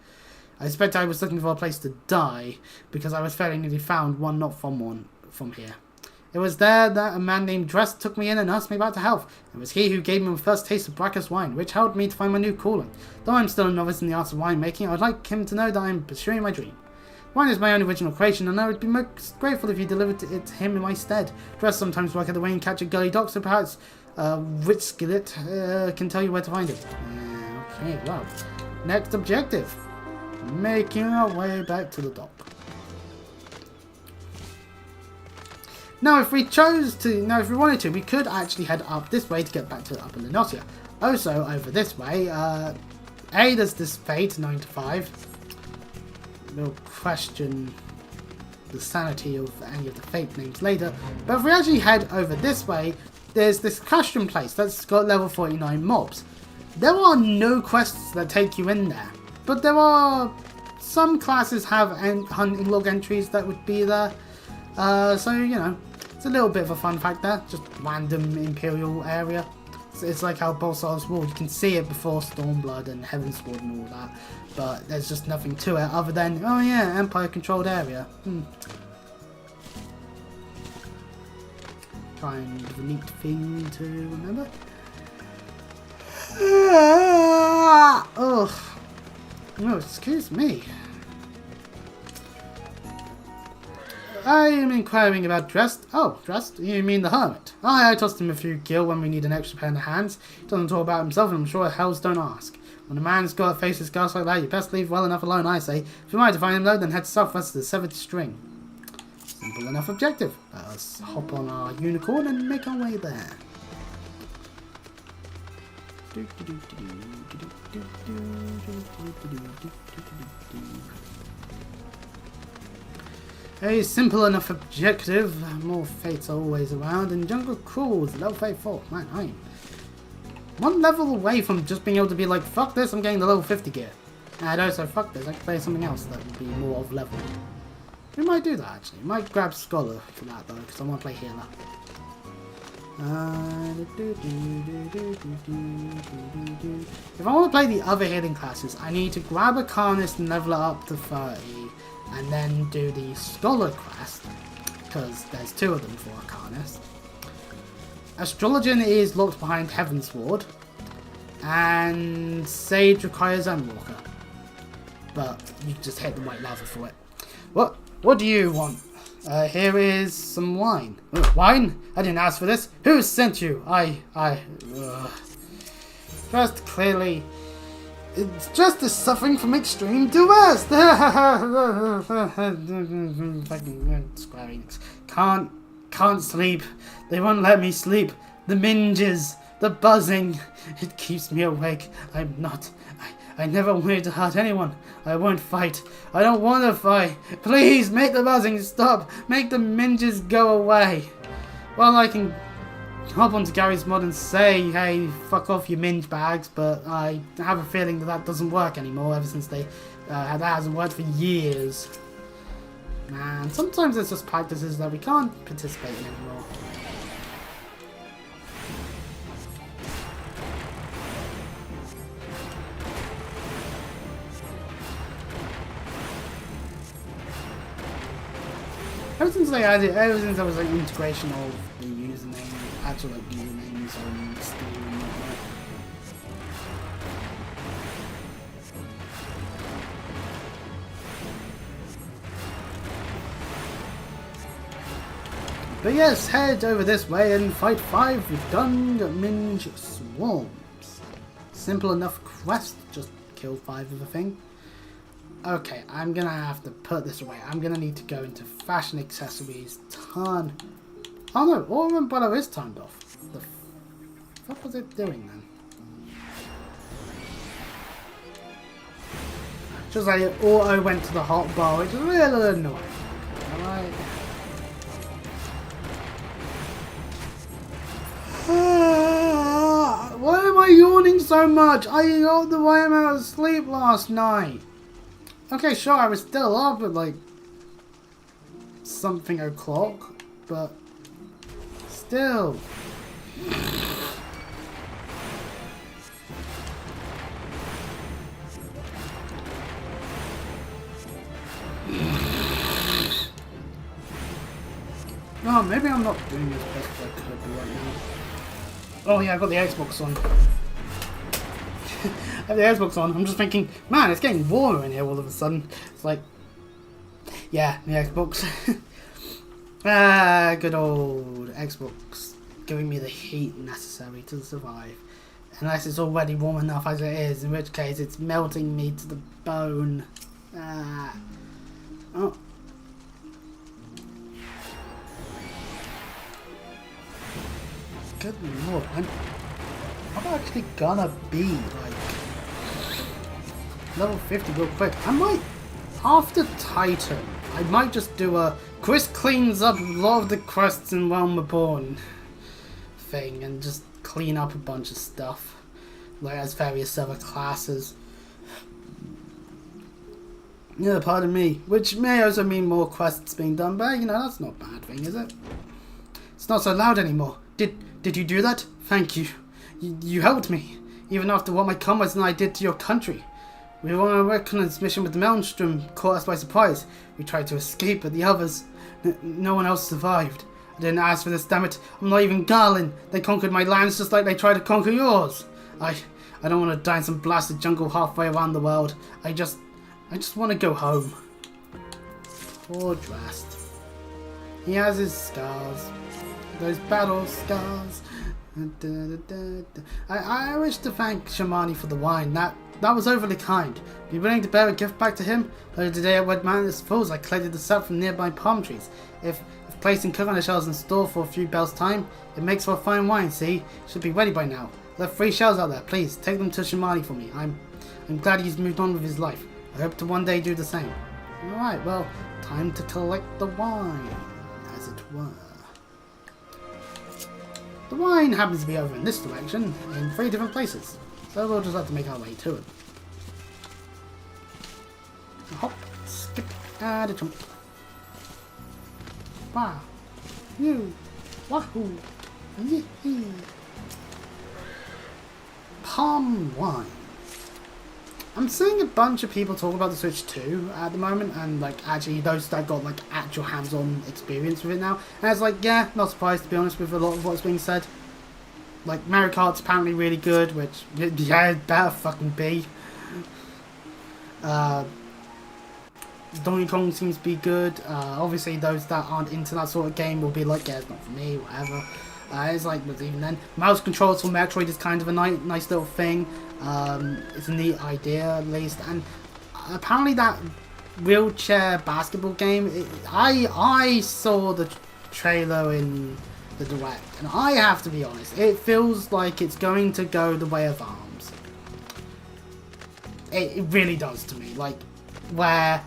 I suspect I was looking for a place to die, because I was fairly nearly found one not from here. It was there that a man named Dress took me in and nursed me back to health. It was he who gave me my first taste of Brackus wine, which helped me to find my new calling. Though I'm still a novice in the art of winemaking, I would like him to know that I am pursuing my dream. Wine is my own original creation, and I would be most grateful if you delivered it to him in my stead. Dress sometimes work at the way and catch a gully dock, so perhaps Witskillet can tell you where to find it. Okay, well. Next objective. Making our way back to the dock. Now, if we wanted to, we could actually head up this way to get back to Upper Lenosia. Also, over this way, there's this Fate 9 to 5. We'll question the sanity of any of the Fate names later. But if we actually head over this way, there's this custom place that's got level 49 mobs. There are no quests that take you in there, but there are some classes have hunting log entries that would be there. So, you know, it's a little bit of a fun fact there. Just random Imperial area. It's like how Bolsar's Wall, you can see it before Stormblood and Heavensward and all that. But there's just nothing to it other than, oh yeah, Empire controlled area. Kind of a neat thing to remember. Oh, excuse me. I am inquiring about Drest. Oh, Drest? You mean the Hermit? I tossed him a few gil when we need an extra pair of hands. He doesn't talk about himself, and I'm sure hells don't ask. When a man's got a face as ghast like that, you best leave well enough alone, I say. If you mind to find him though, then head southwest to the Severed String. Simple enough objective. Let us hop on our unicorn and make our way there. A simple enough objective. More fates are always around, and Jungle Crawls, level 54. Man, I'm one level away from just being able to be like, fuck this, I'm getting the level 50 gear. And also, fuck this, I can play something else that would be more of level. We might do that actually. We might grab Scholar for that though, because I want to play Healer. If I want to play the other healing classes, I need to grab a Carnist and level it up to 30. And then do the Scholar quest, because there's 2 of them for a Carnist. Astrologian is locked behind Heavensward, and Sage requires Endwalker. But you just hit the right level for it. What do you want? Here is some wine. Wine? I didn't ask for this. Who sent you? First, clearly, it's just a suffering from extreme duress. Square Enix. Can't sleep. They won't let me sleep. The minges, the buzzing, it keeps me awake. I never wanted to hurt anyone. I won't fight. I don't want to fight. Please make the buzzing stop. Make the minges go away. Well, I can hop onto Gary's mod and say, hey, fuck off you minge bags, but I have a feeling that that doesn't work anymore ever since they, that hasn't worked for years. Man, sometimes there's just practices that we can't participate in anymore. Ever since they added, ever since there was like integration of the username, actual like usernames on Steam and whatnot. But yes, head over this way and fight 5 redundant minge swarms. Simple enough quest, just kill 5 of a thing. Okay, I'm gonna have to put this away. I'm gonna need to go into fashion accessories, turn... Oh no, all umbrella is turned off. The fuck was it doing then? Just like it auto went to the hot bar, which is really annoying. Alright. Why am I yawning so much? I got the way I'm out of sleep last night. Okay, sure, I was still up at like something o'clock, but still. No, maybe I'm not doing as best as I could be right now. Oh yeah, I've got the Xbox on. I have the Xbox on. I'm just thinking, man, it's getting warmer in here all of a sudden. It's like, yeah, the Xbox. Good old Xbox giving me the heat necessary to survive. Unless it's already warm enough as it is, in which case it's melting me to the bone. Oh. Good lord, I'm actually gonna be like level 50 real quick. I might, after Titan, I might just do a Chris cleans up a lot of the quests in Realm Reborn thing and just clean up a bunch of stuff, like as various other classes. Yeah, pardon me, which may also mean more quests being done, but you know, that's not a bad thing, is it? It's not so loud anymore. Did you do that? Thank you. You helped me, even after what my comrades and I did to your country. We were on a reconnaissance mission with the Maelstrom, caught us by surprise. We tried to escape, but the others, no one else survived. I didn't ask for this, damn it. I'm not even Garland. They conquered my lands just like they tried to conquer yours. I don't want to die in some blasted jungle halfway around the world. I just want to go home. Poor Drast. He has his scars. Those battle scars. I wish to thank Shamani for the wine. That was overly kind. Be willing to bear a gift back to him? Later today at Wet Man's Falls, I collected the sap from nearby palm trees. If placing coconut shells in store for a few bells' time, it makes for a fine wine, see? Should be ready by now. There are 3 shells out there. Please, take them to Shamani for me. I'm glad he's moved on with his life. I hope to one day do the same. Alright, well, time to collect the wine, as it were. The wine happens to be over in this direction, in 3 different places, so we'll just have to make our way to it. A hop, skip, and a jump. Wow. You. Wahoo. Yee-hee. Palm wine. I'm seeing a bunch of people talk about the Switch 2 at the moment, and like actually those that got like actual hands-on experience with it now. And it's like, yeah, not surprised to be honest with a lot of what's being said. Like Mario Kart's apparently really good, which yeah, it better fucking be. Donkey Kong seems to be good. Obviously those that aren't into that sort of game will be like, yeah, it's not for me, whatever. It's like, but even then, mouse controls for Metroid is kind of a nice little thing. It's a neat idea at least, and apparently that wheelchair basketball game, I saw the trailer in the direct, and I have to be honest, it feels like it's going to go the way of ARMS. It really does to me, like, where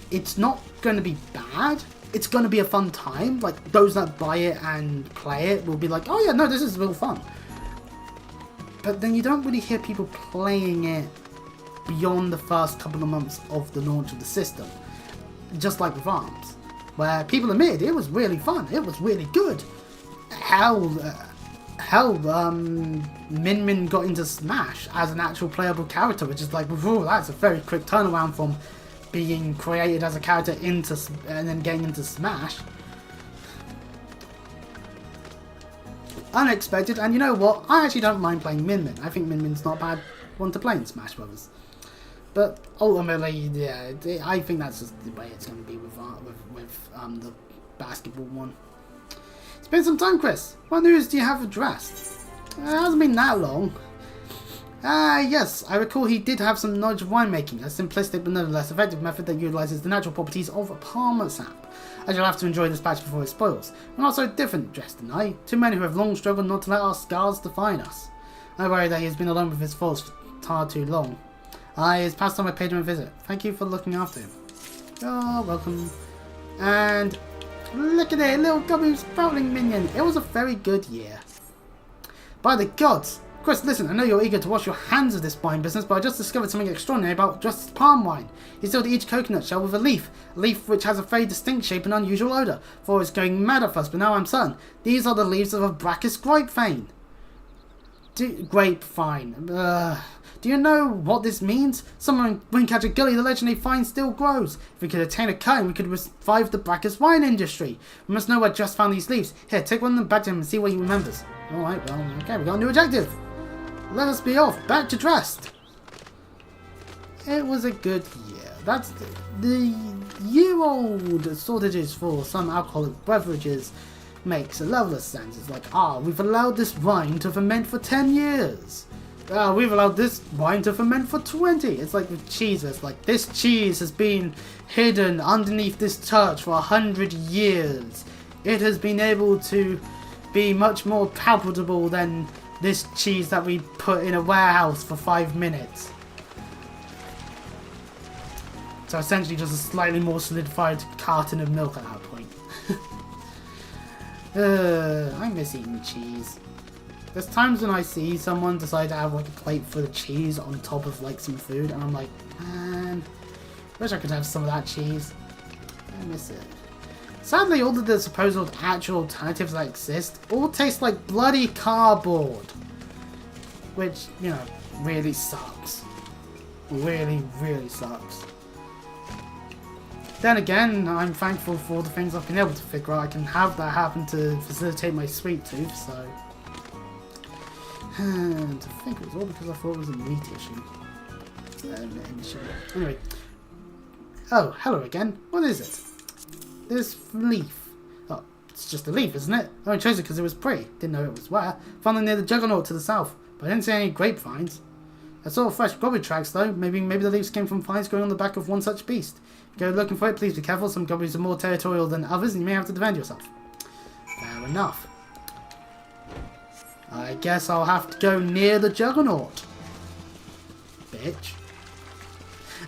it's not going to be bad, it's going to be a fun time. Like, those that buy it and play it will be like, oh yeah, no, this is real fun. But then you don't really hear people playing it beyond the first couple of months of the launch of the system. Just like with ARMS, where people admitted it was really fun, it was really good. Min Min got into Smash as an actual playable character, which is like, whoa, that's a very quick turnaround from being created as a character into and then getting into Smash. Unexpected, and you know what? I actually don't mind playing Min Min. I think Min Min's not a bad one to play in Smash Brothers. But ultimately, yeah, I think that's just the way it's going to be with the basketball one. It's been some time, Chris. What news do you have addressed? It hasn't been that long. Yes, I recall he did have some knowledge of winemaking, a simplistic but nevertheless effective method that utilises the natural properties of palm sap. I shall have to enjoy this batch before it spoils. We're not so different, Drest and I. Two men who have long struggled not to let our scars define us. I worry that he has been alone with his faults for far too long. He has passed on my paid him a visit. Thank you for looking after him. You're welcome. And look at it, little gummy sprouting minion. It was a very good year. By the gods! Chris, listen, I know you're eager to wash your hands of this wine business, but I just discovered something extraordinary about just palm wine. He sealed each coconut shell with a leaf which has a very distinct shape and unusual odour. For I was going mad at first, but now I'm certain. These are the leaves of a Brachus grapevine. Grapevine. Do you know what this means? Somewhere in Windcatcher Gully, the legendary vine still grows. If we could attain a cutting, we could revive the Brachus wine industry. We must know where Just found these leaves. Here, take one of them back to him and see what he remembers. Alright, well, okay, we got a new objective. Let us be off. Back to Drest. It was a good year. That's the year-old shortages for some alcoholic beverages makes a level of sense. It's like, we've allowed this wine to ferment for 10 years. We've allowed this wine to ferment for 20. It's like with cheese. It's like, this cheese has been hidden underneath this church for 100 years. It has been able to be much more palpable than this cheese that we put in a warehouse for 5 minutes. So essentially just a slightly more solidified carton of milk at that point. I miss eating cheese. There's times when I see someone decide to have like a plate full of cheese on top of like some food, and I'm like, man, wish I could have some of that cheese. I miss it. Sadly, all of the supposed actual alternatives that exist all taste like bloody cardboard. Which, you know, really sucks. Really, really sucks. Then again, I'm thankful for the things I've been able to figure out. I can have that happen to facilitate my sweet tooth, so... And I think it was all because I thought it was a meat issue. Initially. Anyway. Oh, hello again. What is it? This leaf. Oh, it's just a leaf, isn't it? I only chose it because it was pretty. Didn't know it was where. Found it near the Juggernaut to the south, but I didn't see any grapevines. I saw fresh gobby tracks though. Maybe the leaves came from vines growing on the back of one such beast. If you go looking for it, please be careful. Some gobbies are more territorial than others, and you may have to defend yourself. Fair enough. I guess I'll have to go near the Juggernaut. Bitch.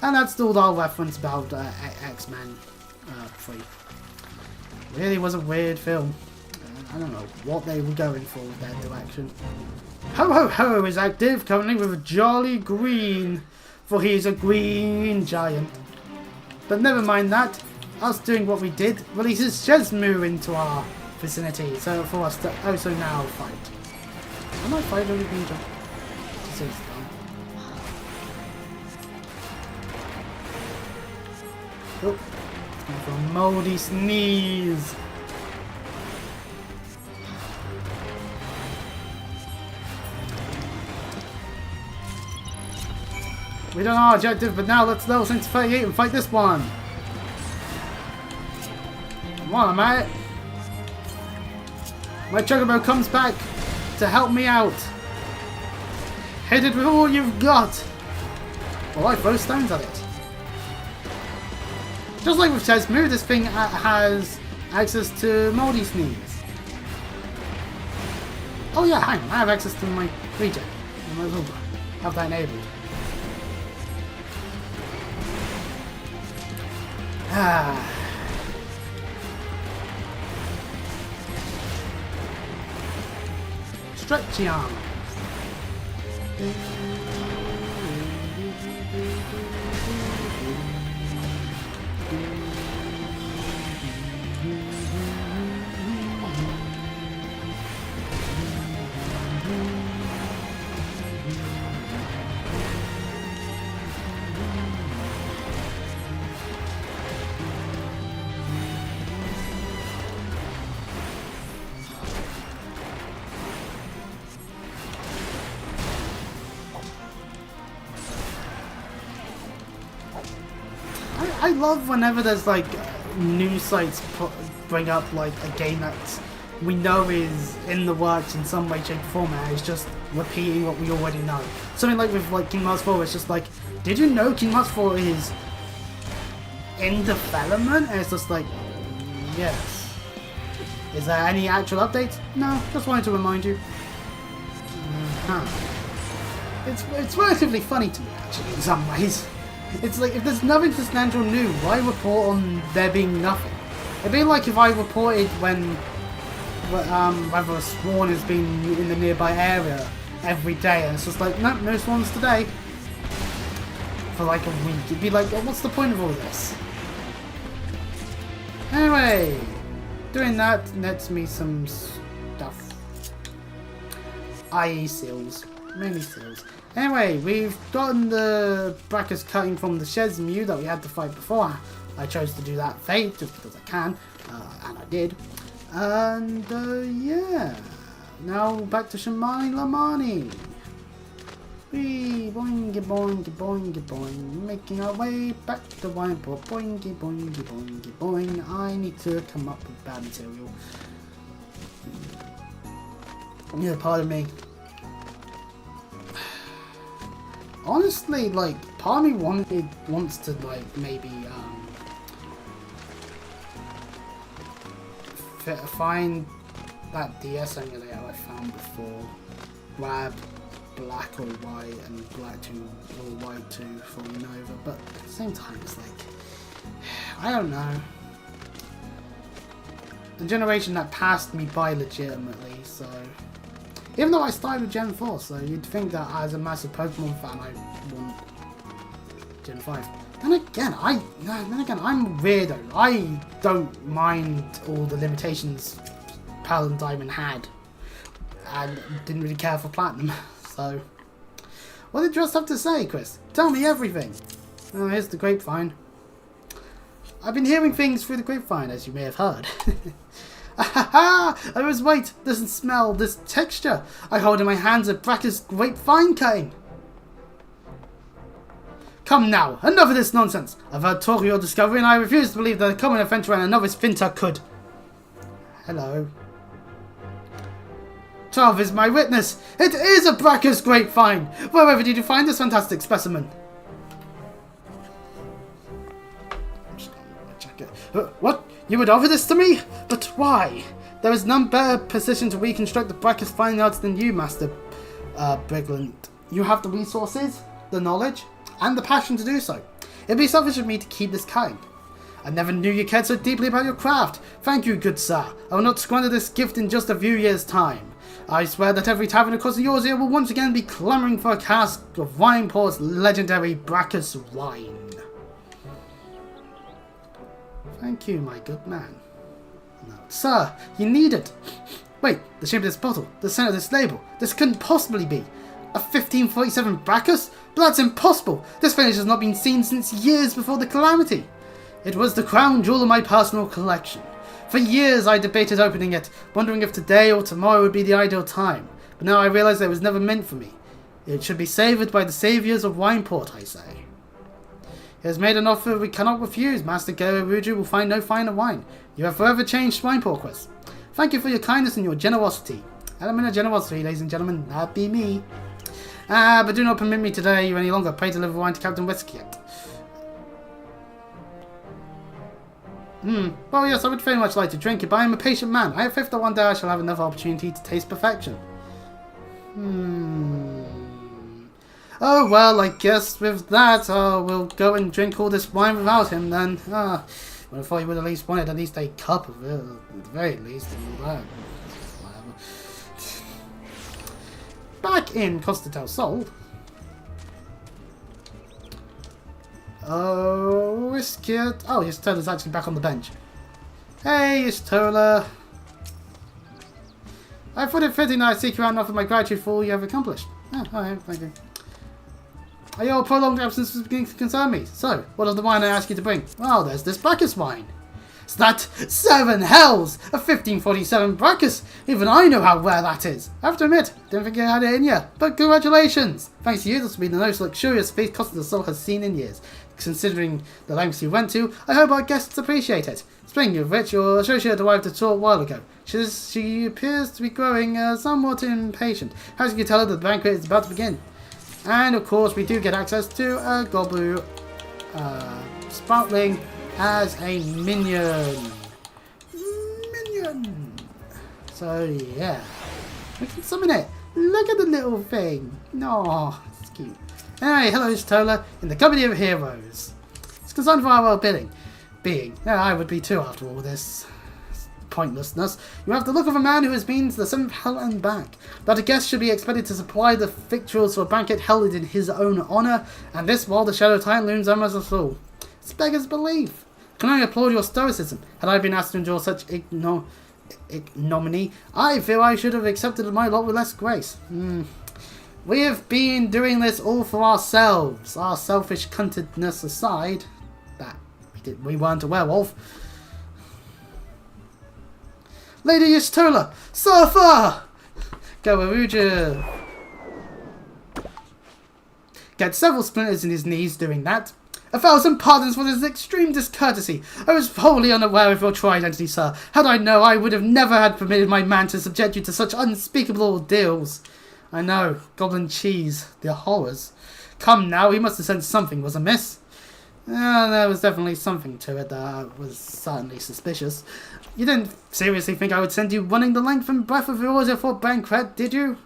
And that's all our reference about X-Men 3. Really was a weird film. I don't know what they were going for with their direction. Ho Ho Ho is active currently with a jolly green, for he's a green giant. But never mind that. Us doing what we did releases Shesmu into our vicinity, so for us to also now fight. I might fight over green giant. This is done. Oh. For a moldy sneeze. We done our objective, but now let's level 38 and fight this one. Come on, mate. My Chocobo comes back to help me out. Hit it with all you've got. Well, I throw stones at it. Just like with Shesmu, this thing has access to Moldy Sneeze. Oh yeah, hang on, I have access to my regen. I might as well have that enabled. stretchy arms. I love whenever there's like news sites bring up like a game that we know is in the works in some way, shape, or form, and it's just repeating what we already know. Something like with like Kingdom Hearts 4, it's just like, did you know Kingdom Hearts 4 is in development? And it's just like, yes. Is there any actual updates? No, just wanted to remind you. It's relatively funny to me actually in some ways. It's like, if there's nothing substantial new, why report on there being nothing? It'd be like if I reported when whether a swarm has been in the nearby area every day, and it's just like, nope, no swans today. For like a week. It'd be like, oh, what's the point of all this? Anyway, doing that nets me some stuff. I.e. seals. Mainly seals. Anyway, we've gotten the Brachus cutting from the Shezmu that we had to fight before. I chose to do that fate just because I can, and I did. And yeah, now back to Shamani Lamani. Wee, boingy boingy boingy boing, making our way back to Wineport. Boingy boingy boingy boing. I need to come up with bad material. Yeah, pardon me. Honestly, like, part of me wants to, like, maybe, find that DS emulator I found before. Grab black or white and black 2 or white 2 for Nova, but at the same time, it's like, I don't know. The generation that passed me by legitimately, so... Even though I started with Gen 4, so you'd think that as a massive Pokemon fan, I want Gen 5. Then again, I'm a weirdo. I don't mind all the limitations Pearl and Diamond had, and didn't really care for Platinum. So, what did you just have to say, Chris? Tell me everything. Oh, here's the grapevine. I've been hearing things through the grapevine, as you may have heard. I was wait, this smell, this texture. I hold in my hands a Brachus grapevine cutting. Come now, enough of this nonsense. I've heard talk of your discovery and I refuse to believe that a common adventurer and a novice finter could. Hello. 12 is my witness. It is a Brachus grapevine. Wherever did you find this fantastic specimen? I'm just going to check it. What? You would offer this to me? But why? There is none better positioned to reconstruct the Brachus fine arts than you, Master Brigland. You have the resources, the knowledge, and the passion to do so. It'd be selfish of me to keep this kind. I never knew you cared so deeply about your craft. Thank you, good sir. I will not squander this gift in just a few years' time. I swear that every tavern across the Eorzea will once again be clamouring for a cask of Wineport's legendary Brachus wine. Thank you, my good man. No, sir, you need it. Wait, the shape of this bottle, the scent of this label. This couldn't possibly be. A 1547 Brachus? But that's impossible. This finish has not been seen since years before the calamity. It was the crown jewel of my personal collection. For years I debated opening it, wondering if today or tomorrow would be the ideal time. But now I realize that it was never meant for me. It should be savoured by the saviours of Wineport, I say. He has made an offer we cannot refuse. Master Geruju will find no finer wine. You have forever changed Wineport, Chris. Thank you for your kindness and your generosity. Element of generosity, ladies and gentlemen, that be me. But do not permit me to delay you any longer. Pray deliver wine to Captain Whiskeyet. Well, yes, I would very much like to drink it, but I am a patient man. I have faith that one day I shall have another opportunity to taste perfection. Oh, well, I guess with that, we'll go and drink all this wine without him, then. Well, I thought you would at least wanted at least a cup of it, at the very least, and all that. in Costa del Sol. Oh, Iskiat. Oh, Istola's actually back on the bench. Hey, Istola. I thought it fitting that I seek you out and offer my gratitude for all you have accomplished. Oh, alright, thank you. Your prolonged absence is beginning to concern me. So, what is the wine I ask you to bring? Well, there's this Bacchus wine. It's that 7 hells! A 1547 Bacchus! Even I know how rare that is. I have to admit, didn't think you had it in you. But congratulations! Thanks to you, this will be the most luxurious feast Costa del Sol has seen in years. Considering the lengths you went to, I hope our guests appreciate it. Speaking of which, your associate arrived a short while ago. She appears to be growing somewhat impatient. As you can tell her, the banquet is about to begin. And of course, we do get access to a Gobu Sproutling as a minion. So yeah, we can summon it. Look at the little thing. No, it's cute. Anyway, hello Stola, in the company of heroes. It's concerned for our well-being. I would be too after all this pointlessness. You have the look of a man who has been to the 7th hell and back. That a guest should be expected to supply the victuals for a banquet held in his own honour, and this while the Shadow Titan looms almost a fool. It's beggars belief. I can only applaud your stoicism. Had I been asked to endure such ignominy, I feel I should have accepted my lot with less grace. We have been doing this all for ourselves. Our selfish cuntedness aside, that we weren't a werewolf. Lady Yistola, Surfer! Gawaruja gets several splinters in his knees doing that. 1,000 pardons for this extreme discourtesy. I was wholly unaware of your true identity, sir. Had I known, I would have never had permitted my man to subject you to such unspeakable ordeals. I know, goblin cheese, the horrors. Come now, he must have sensed something was amiss. There was definitely something to it that was certainly suspicious. You didn't seriously think I would send you running the length and breadth of Eorzea for banquet, did you?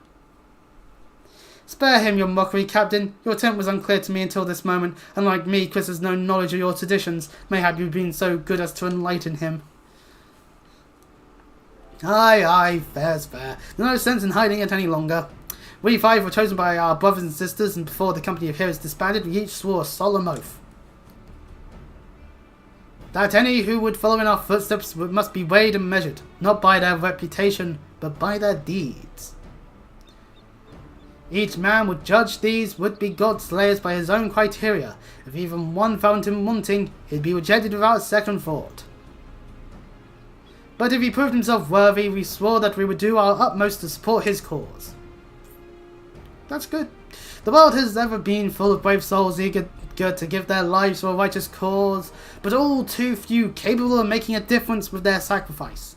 Spare him your mockery, Captain. Your attempt was unclear to me until this moment, and like me, Chris has no knowledge of your traditions. Mayhap you've been so good as to enlighten him. Aye, fair's fair. There's no sense in hiding it any longer. We 5 were chosen by our brothers and sisters, and before the company of heroes disbanded, we each swore a solemn oath that any who would follow in our footsteps must be weighed and measured, not by their reputation, but by their deeds. Each man would judge these would-be god-slayers by his own criteria. If even one found him wanting, he'd be rejected without a second thought. But if he proved himself worthy, we swore that we would do our utmost to support his cause. That's good. The world has ever been full of brave souls eager to give their lives for a righteous cause, but all too few capable of making a difference with their sacrifice.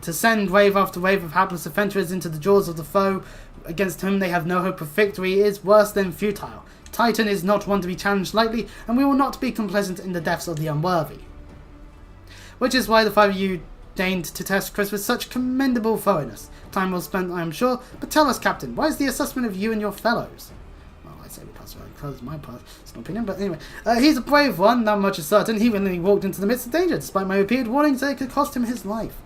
To send wave after wave of hapless adventurers into the jaws of the foe, against whom they have no hope of victory, is worse than futile. Titan is not one to be challenged lightly, and we will not be complacent in the deaths of the unworthy. Which is why the 5 of you deigned to test Chris with such commendable thoroughness. Time well spent, I am sure, but tell us, Captain, why is the assessment of you and your fellows? Well, I say we pass around because my personal opinion, but anyway. He's a brave one, that much is certain. He willingly walked into the midst of danger, despite my repeated warnings that it could cost him his life.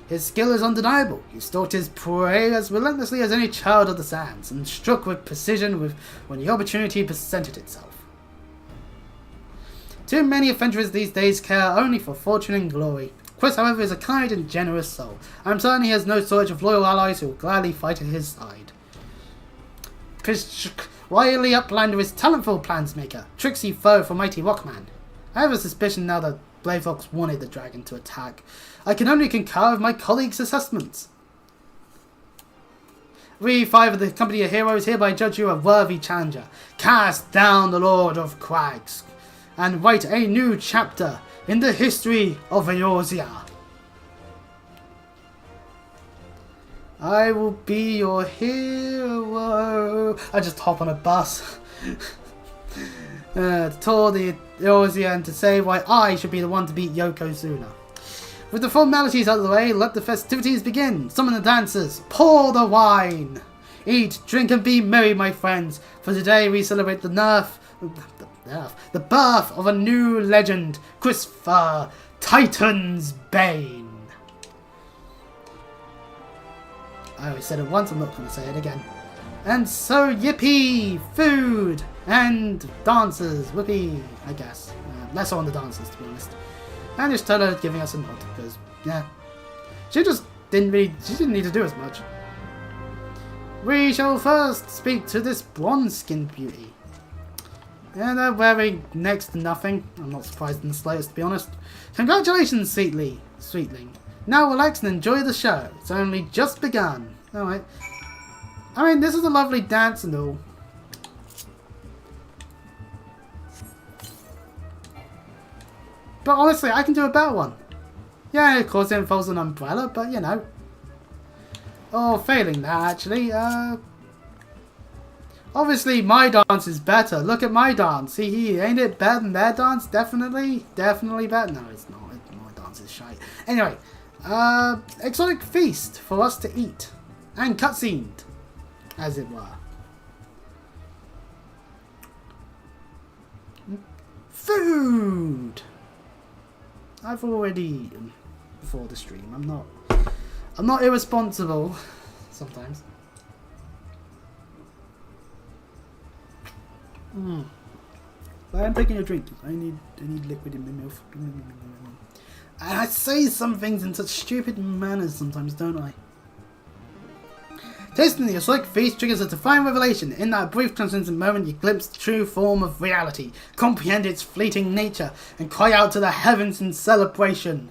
His skill is undeniable. He stalked his prey as relentlessly as any child of the sands, and struck with precision when the opportunity presented itself. Too many adventurers these days care only for fortune and glory. Chris, however, is a kind and generous soul. I am certain he has no shortage of loyal allies who will gladly fight at his side. Wily Uplander is talentful plansmaker, tricksy foe for mighty Rockman. I have a suspicion now that Blavefox wanted the dragon to attack. I can only concur with my colleagues' assessments. We 5 of the company of heroes hereby judge you a worthy challenger. Cast down the Lord of Crags and write a new chapter in the history of Eorzea. I will be your hero. I just hop on a bus to tour the Eorzea and to say why I should be the one to beat Yokozuna. With the formalities out of the way, let the festivities begin. Summon the dancers, pour the wine. Eat, drink and be merry, my friends, for today we celebrate the birth of a new legend, Christopher, Titan's Bane. I already said it once, I'm not going to say it again. And so, yippee! Food! And dancers! Whoopee! I guess. Less on the dancers, to be honest. And just Tolo giving us a nod, because, yeah. She didn't need to do as much. We shall first speak to this bronze-skinned beauty. And they're wearing next to nothing. I'm not surprised in the slightest, to be honest. Congratulations, Sweetling. Now relax and enjoy the show. It's only just begun. Alright. I mean, this is a lovely dance and all. But honestly, I can do a better one. Yeah, of course it involves an umbrella, but you know. Or failing that, actually. Obviously, my dance is better. Look at my dance. Ain't it better than their dance? Definitely. Definitely better. No, it's not. My dance is shite. Anyway. Exotic feast for us to eat. And cutscened. As it were. Food! I've already eaten before the stream. I'm not irresponsible sometimes. I am taking a drink. I need liquid in my mouth. I say some things in such stupid manners sometimes, don't I? Tasting the exotic feast triggers a divine revelation. In that brief transcendent moment, you glimpse the true form of reality, comprehend its fleeting nature, and cry out to the heavens in celebration.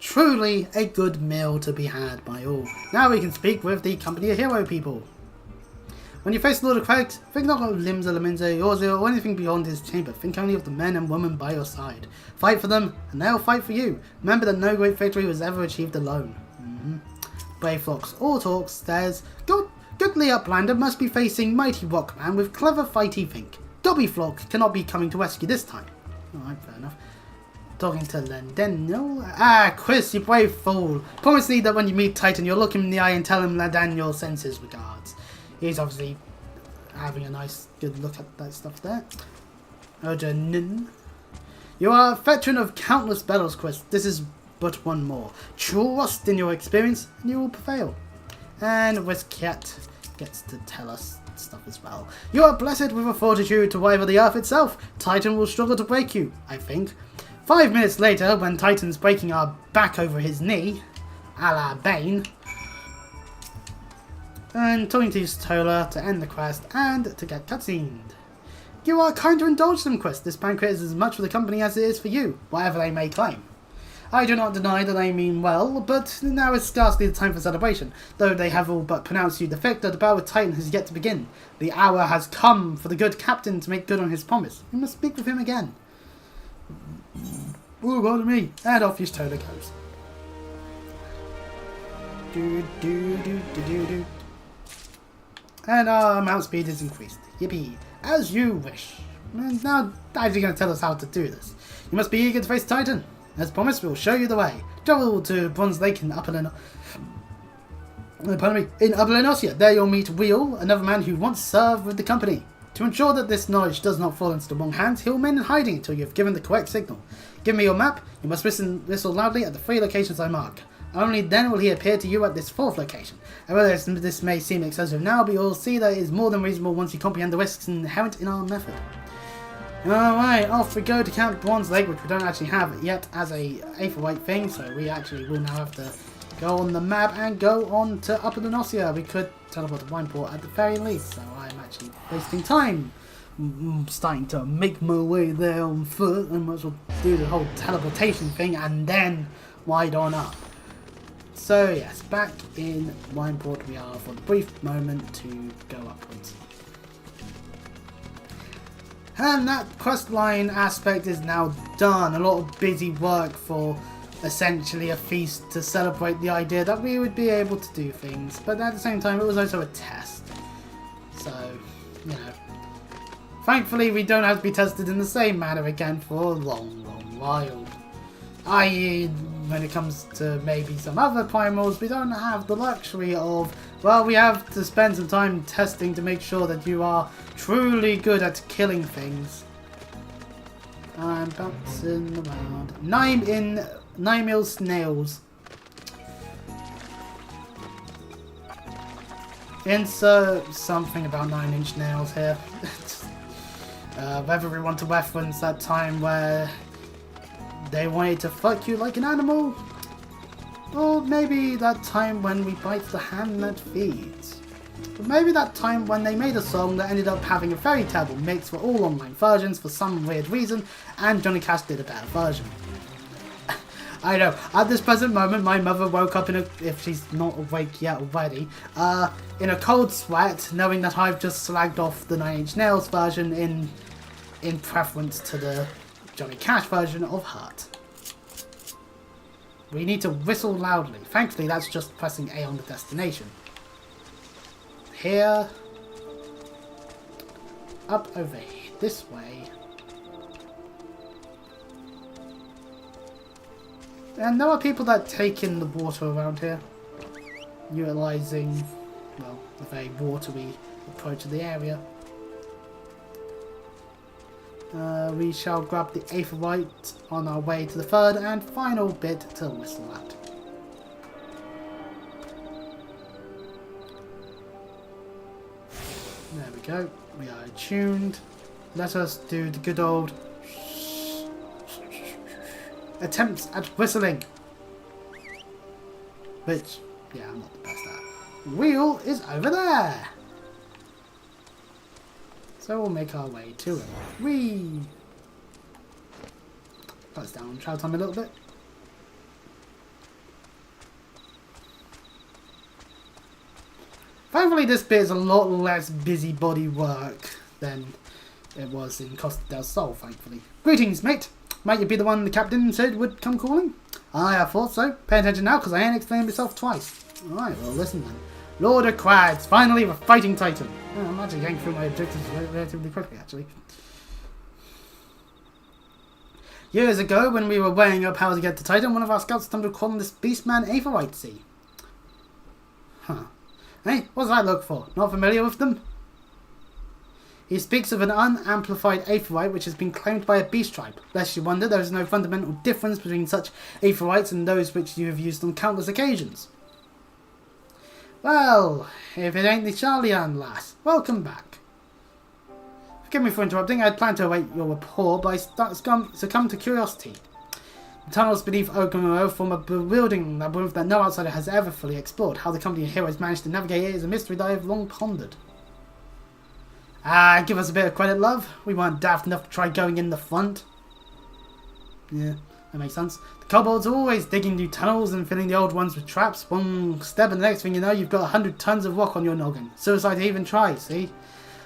Truly a good meal to be had by all. Now we can speak with the company of hero people. When you face Lord of Crags, think not of limbs or Yorzil or anything beyond his chamber. Think only of the men and women by your side. Fight for them, and they'll fight for you. Remember that no great victory was ever achieved alone. Brave Flocks all talks says, goodly Uplander must be facing mighty Rockman with clever fighty think. Dobby Flock cannot be coming to rescue this time. Alright, fair enough. Talking to Landaniel. Chris, you brave fool. Promise me that when you meet Titan, you'll look him in the eye and tell him Landaniel sends his regards. He's obviously having a nice, good look at that stuff there. Ojanin. You are a veteran of countless battles, Chris. This is but one more. Trust in your experience, and you will prevail. And Wizcat gets to tell us stuff as well. You are blessed with a fortitude to rival the earth itself. Titan will struggle to break you, I think. 5 minutes later, when Titan's breaking our back over his knee, a la Bane, and talking to Stola to end the quest and to get cutscened. You are kind to indulge them, Chris. This banquet is as much for the company as it is for you, whatever they may claim. I do not deny that they mean well, but now is scarcely the time for celebration. Though they have all but pronounced you the victor, the battle with Titan has yet to begin. The hour has come for the good captain to make good on his promise. You must speak with him again. Ooh, go to me. And off your Stola goes. And our mount speed is increased. Yippee. As you wish. And now, how are you going to tell us how to do this? You must be eager to face Titan. As promised, we'll show you the way. Travel to Bronze Lake in Upper Lenosia. There you'll meet Wheel, another man who once served with the company. To ensure that this knowledge does not fall into the wrong hands, he'll remain in hiding until you have given the correct signal. Give me your map. You must whistle loudly at the 3 locations I mark. Only then will he appear to you at this 4th location. And whether this may seem excessive now, but you'll see that it is more than reasonable once you comprehend the risks inherent in our method. Alright, off we go to Camp Bronze Lake, which we don't actually have yet as a Aetherite thing, so we actually will now have to go on the map and go on to Upper Lenosia. We could teleport to Wineport at the very least, so I'm actually wasting time. Starting to make my way there on foot, and might as well do the whole teleportation thing and then ride on up. So yes, back in Wineport we are for a brief moment to go upwards. And that questline aspect is now done. A lot of busy work for essentially a feast to celebrate the idea that we would be able to do things. But at the same time, it was also a test. So, you know. Thankfully, we don't have to be tested in the same manner again for a long, long while. I.e., when it comes to maybe some other primals, we don't have the luxury of, well, we have to spend some time testing to make sure that you are truly good at killing things. I'm bouncing around. 9 mil snails. Insert something about 9-inch nails here. Whether we want to reference that time where they wanted to fuck you like an animal, or maybe that time when we bite the hand that feeds. Or maybe that time when they made a song that ended up having a very terrible mix for all online versions for some weird reason, and Johnny Cash did a better version. I know, at this present moment my mother woke up if she's not awake yet already, in a cold sweat, knowing that I've just slagged off the 9-inch nails version in preference to the Johnny Cash version of Hurt. We need to whistle loudly. Thankfully that's just pressing A on the destination. Here. Up over here, this way. And there are people that take in the water around here, utilising, well, the very watery approach of the area. We shall grab the Aetheryte on our way to the third and final bit to whistle at. There we go, we are attuned. Let us do the good old attempts at whistling, which, yeah, I'm not the best at. Wheel is over there, so we'll make our way to it. Whee! Let's down on travel time a little bit. Thankfully this bit is a lot less busybody work than it was in Costa del Sol, thankfully. Greetings, mate! Might you be the one the captain said would come calling? Aye, I thought so. Pay attention now, because I ain't explained myself twice. Alright, well listen then. Lord of Quads, finally a fighting titan. Oh, I'm actually getting through my objectives relatively quickly, actually. Years ago, when we were weighing up how to get to Titan, one of our scouts stumbled upon this beastman Aetheryte Sea. Huh. Hey, what does that look for? Not familiar with them? He speaks of an unamplified Aetheryte which has been claimed by a beast tribe. Lest you wonder, there is no fundamental difference between such Aetherytes and those which you have used on countless occasions. Well, if it ain't the Charlian lass, welcome back. Forgive me for interrupting, I had planned to await your report, but I succumbed to curiosity. The tunnels beneath Okamuro form a bewildering labyrinth that no outsider has ever fully explored. How the company of heroes managed to navigate it is a mystery that I have long pondered. Give us a bit of credit, love. We weren't daft enough to try going in the front. Yeah, that makes sense. The kobolds are always digging new tunnels and filling the old ones with traps. One step and the next thing you know, you've got 100 tons of rock on your noggin. Suicide to even try, see?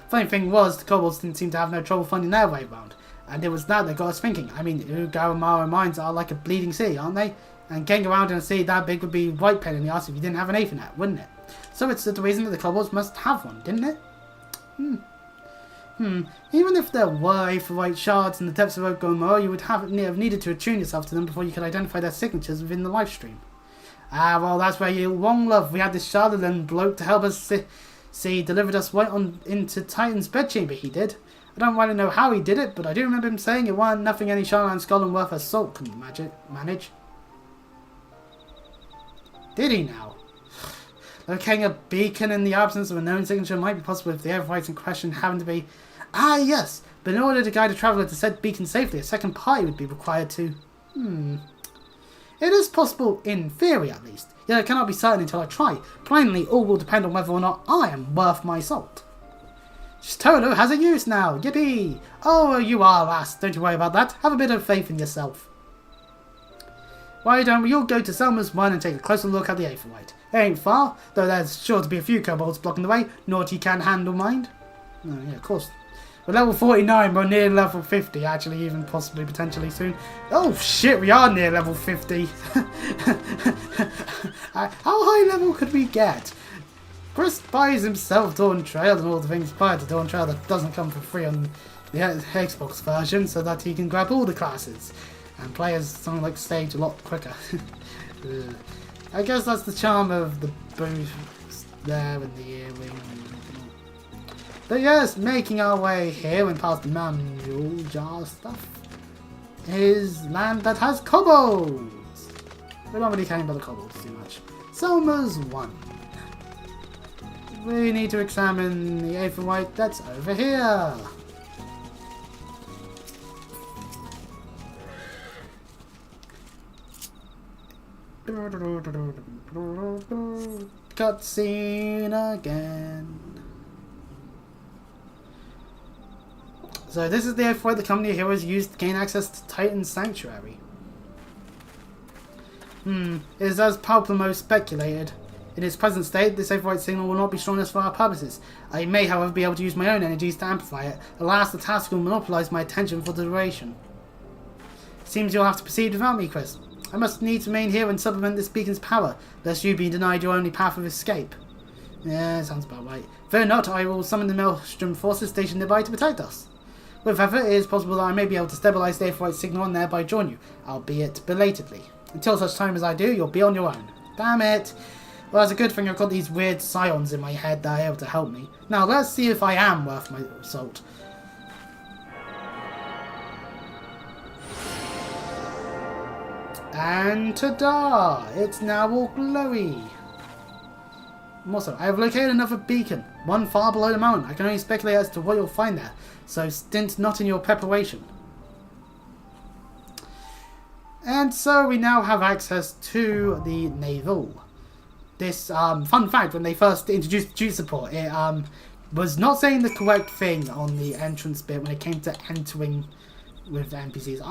Funny thing was, the kobolds didn't seem to have no trouble finding their way around. And it was that that got us thinking. I mean, Ugaramara mines are like a bleeding sea, aren't they? And getting around in a sea that big would be right pain in the arse if you didn't have an Aethernet, wouldn't it? So it's the reason that the kobolds must have one, didn't it? Even if there were Aetheryte shards in the depths of Okamura, you would have needed to attune yourself to them before you could identify their signatures within the live stream. Well, that's where you're wrong, love. We had this Charlatan bloke to help us see, delivered us right on into Titan's bedchamber, he did. I don't really know how he did it, but I do remember him saying it wasn't nothing any Charlatan scholar worth a salt couldn't manage. Did he now? Locating a beacon in the absence of a known signature might be possible if the Aetherytes in question happened to be... Ah, yes, but in order to guide a traveller to said beacon safely, a second party would be required to... It is possible, in theory at least, yet I cannot be certain until I try. Plainly, all will depend on whether or not I am worth my salt. Stolo has a use now, yippee! Oh, you are, lass, don't you worry about that. Have a bit of faith in yourself. Why don't we all go to Selma's One and take a closer look at the Aetheryte? It ain't far, though there's sure to be a few kobolds blocking the way. Naughty can handle mind. Oh, yeah, of course. We're level 49, we're near level 50, actually, even possibly potentially soon. Oh shit, we are near level 50. How high level could we get? Chris buys himself Dawn Trail and all the things prior to Dawn Trail that doesn't come for free on the Xbox version, so that he can grab all the classes and play as something like Stage a lot quicker. I guess that's the charm of the booth there and the earring. But yes, making our way here and past the manual jar stuff is land that has kobolds. We're not really caring about the kobolds too much. Selma's One. We need to examine the Aether White that's over here. Cutscene again. So this is the Aether White the company of heroes used to gain access to Titan's Sanctuary. It is as Palpamo speculated. In its present state, this Aether White signal will not be strong enough for our purposes. I may, however, be able to use my own energies to amplify it. Alas, the task will monopolize my attention for the duration. Seems you'll have to proceed without me, Chris. I must need to remain here and supplement this beacon's power, lest you be denied your only path of escape. Yeah, sounds about right. Fear not, I will summon the Maelstrom forces stationed nearby to protect us. With effort, it is possible that I may be able to stabilize the Aether White signal and thereby join you, albeit belatedly. Until such time as I do, you'll be on your own. Damn it! Well, it's a good thing I've got these weird scions in my head that are able to help me. Now, let's see if I am worth my salt. And ta-da! It's now all glowy. Also, I have located another beacon, one far below the mountain. I can only speculate as to what you'll find there, so stint not in your preparation. And so we now have access to the naval. This, fun fact, when they first introduced duty support, it was not saying the correct thing on the entrance bit when it came to entering with NPCs.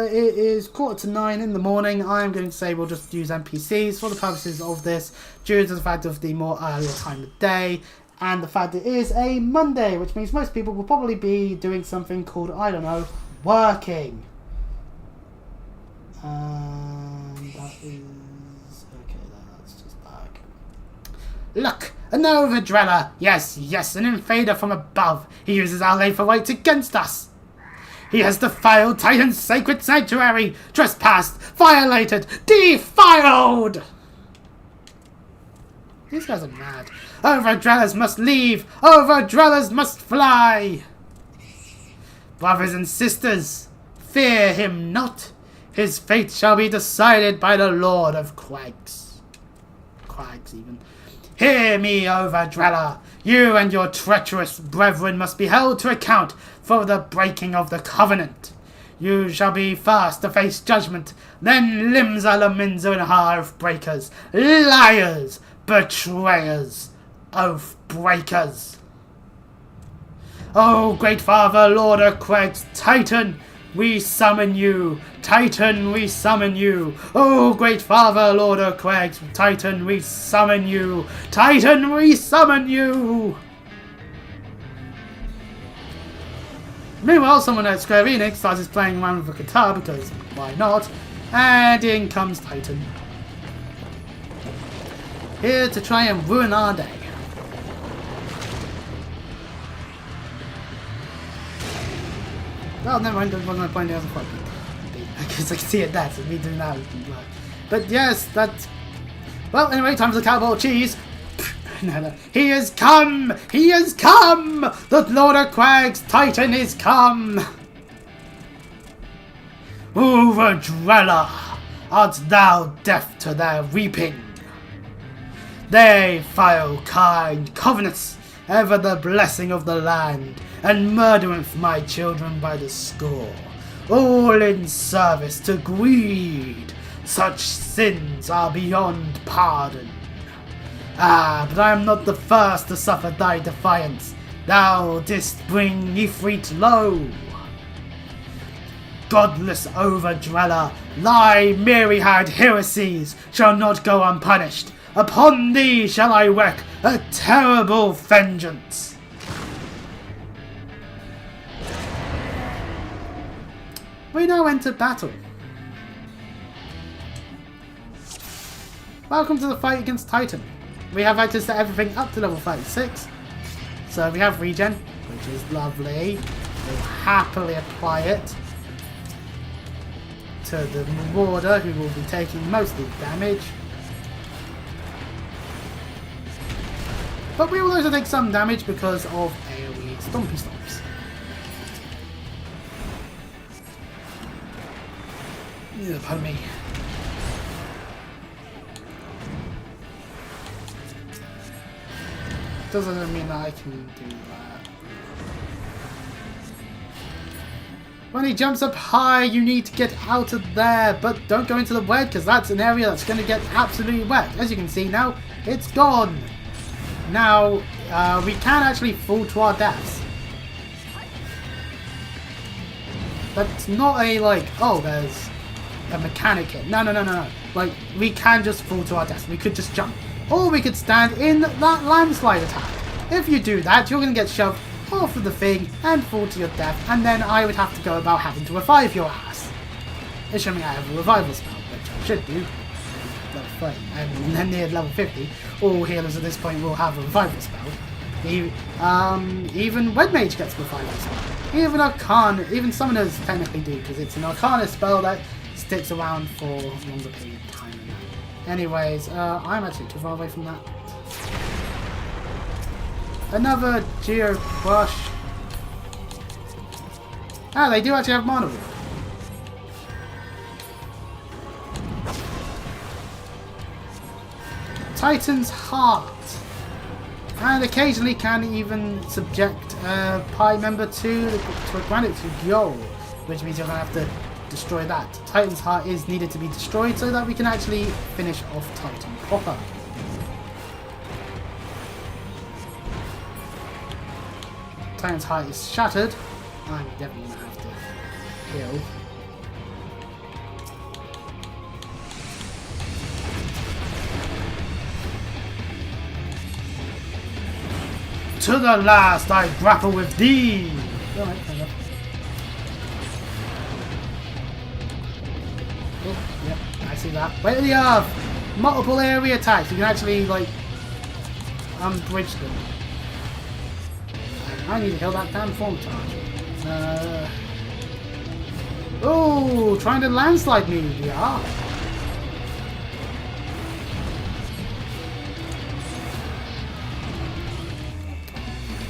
It is 8:45 in the morning. I'm going to say we'll just use NPCs for the purposes of this, due to the fact of the more earlier time of day, and the fact it is a Monday, which means most people will probably be doing something called, I don't know, working. That is... okay, that's just back. Look! A Nova Dweller! Yes, an invader from above! He uses our Aether White against us! He has defiled Titan's sacred sanctuary! Trespassed! Violated! Defiled! These guys are mad. Over-dwellers must leave! Over-dwellers must fly! Brothers and sisters, fear him not! His fate shall be decided by the Lord of Quags. Quags, even. Hear me, Over-dweller! You and your treacherous brethren must be held to account for the breaking of the covenant. You shall be first to face judgment, then Limsa Laminza and oath breakers, liars, betrayers, oath breakers. Oh, great Father, Lord of Quags, Titan, we summon you. Titan, we summon you. Oh, great Father, Lord of Quags, Titan, we summon you. Titan, we summon you. Meanwhile, someone at Square Enix starts playing around with a guitar because why not? And in comes Titan. Here to try and ruin our day. Well, never mind, that wasn't my point, it hasn't quite been. Because I can see it there, so me doing that would be like. But yes, that's... well, anyway, time for the cowboy cheese. No. He has come! He has come! The Lord of Quags, Titan is come! Over-dweller, art thou deaf to their weeping? They file kind covenants, ever the blessing of the land, and murdereth my children by the score, all in service to greed. Such sins are beyond pardon. Ah, but I am not the first to suffer thy defiance. Thou didst bring Ifrit low. Godless over-dweller, thy myriad heresies shall not go unpunished. Upon thee shall I wreak a terrible vengeance. We now enter battle. Welcome to the fight against Titan. We have access to everything up to level 36. So we have regen, which is lovely. We'll happily apply it to the Marauder, who will be taking most of the damage. But we will also take some damage because of AoE Stompy Stomps. Yeah, pardon me. doesn't mean that I can do that. When he jumps up high, you need to get out of there, but don't go into the wet because that's an area that's going to get absolutely wet. As you can see now, it's gone. Now, we can actually fall to our deaths. That's not a, like, oh, there's a mechanic here. No, no, no, no, no. Like, we can just fall to our deaths. We could just jump. Or we could stand in that landslide attack. If you do that, you're going to get shoved off of the thing and fall to your death, and then I would have to go about having to revive your ass. Assuming I have a revival spell, which I should do. Level 30, and then near level 50, all healers at this point will have a revival spell. Even Red Mage gets a revival spell. Even Arcana, even Summoners technically do, because it's an Arcana spell that sticks around for a longer period of time. Anyways, I'm actually too far away from that. Another Geo Crush. Ah, they do actually have Mana Wheel. Titan's Heart. And occasionally can even subject a Pi member to a Gratitude Yo, which means you're going to have to destroy that. Titan's Heart is needed to be destroyed so that we can actually finish off Titan proper. Titan's Heart is shattered. I'm definitely going to have to heal. To the last I grapple with thee! Alright, fair enough. Oh, yep, I see that. Wait till you have multiple area attacks. You can actually, like, unbridge them. I need to kill that damn form charge. Oh, trying to landslide me, yeah.